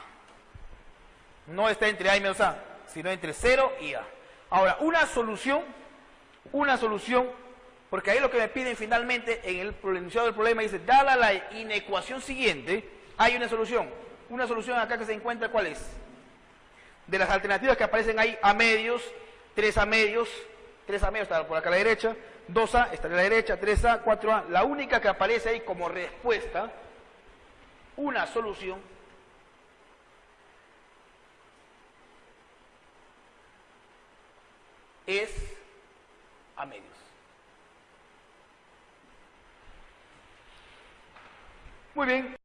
No está entre a y menos a, sino entre 0 y a. Ahora, una solución, porque ahí lo que me piden finalmente en el enunciado del problema dice, dada la inecuación siguiente, hay una solución. Una solución acá que se encuentra, ¿cuál es? De las alternativas que aparecen ahí a medios, 3A medios está por acá a la derecha, 2A está a la derecha, 3A, 4A. La única que aparece ahí como respuesta, una solución, es A medios. Muy bien.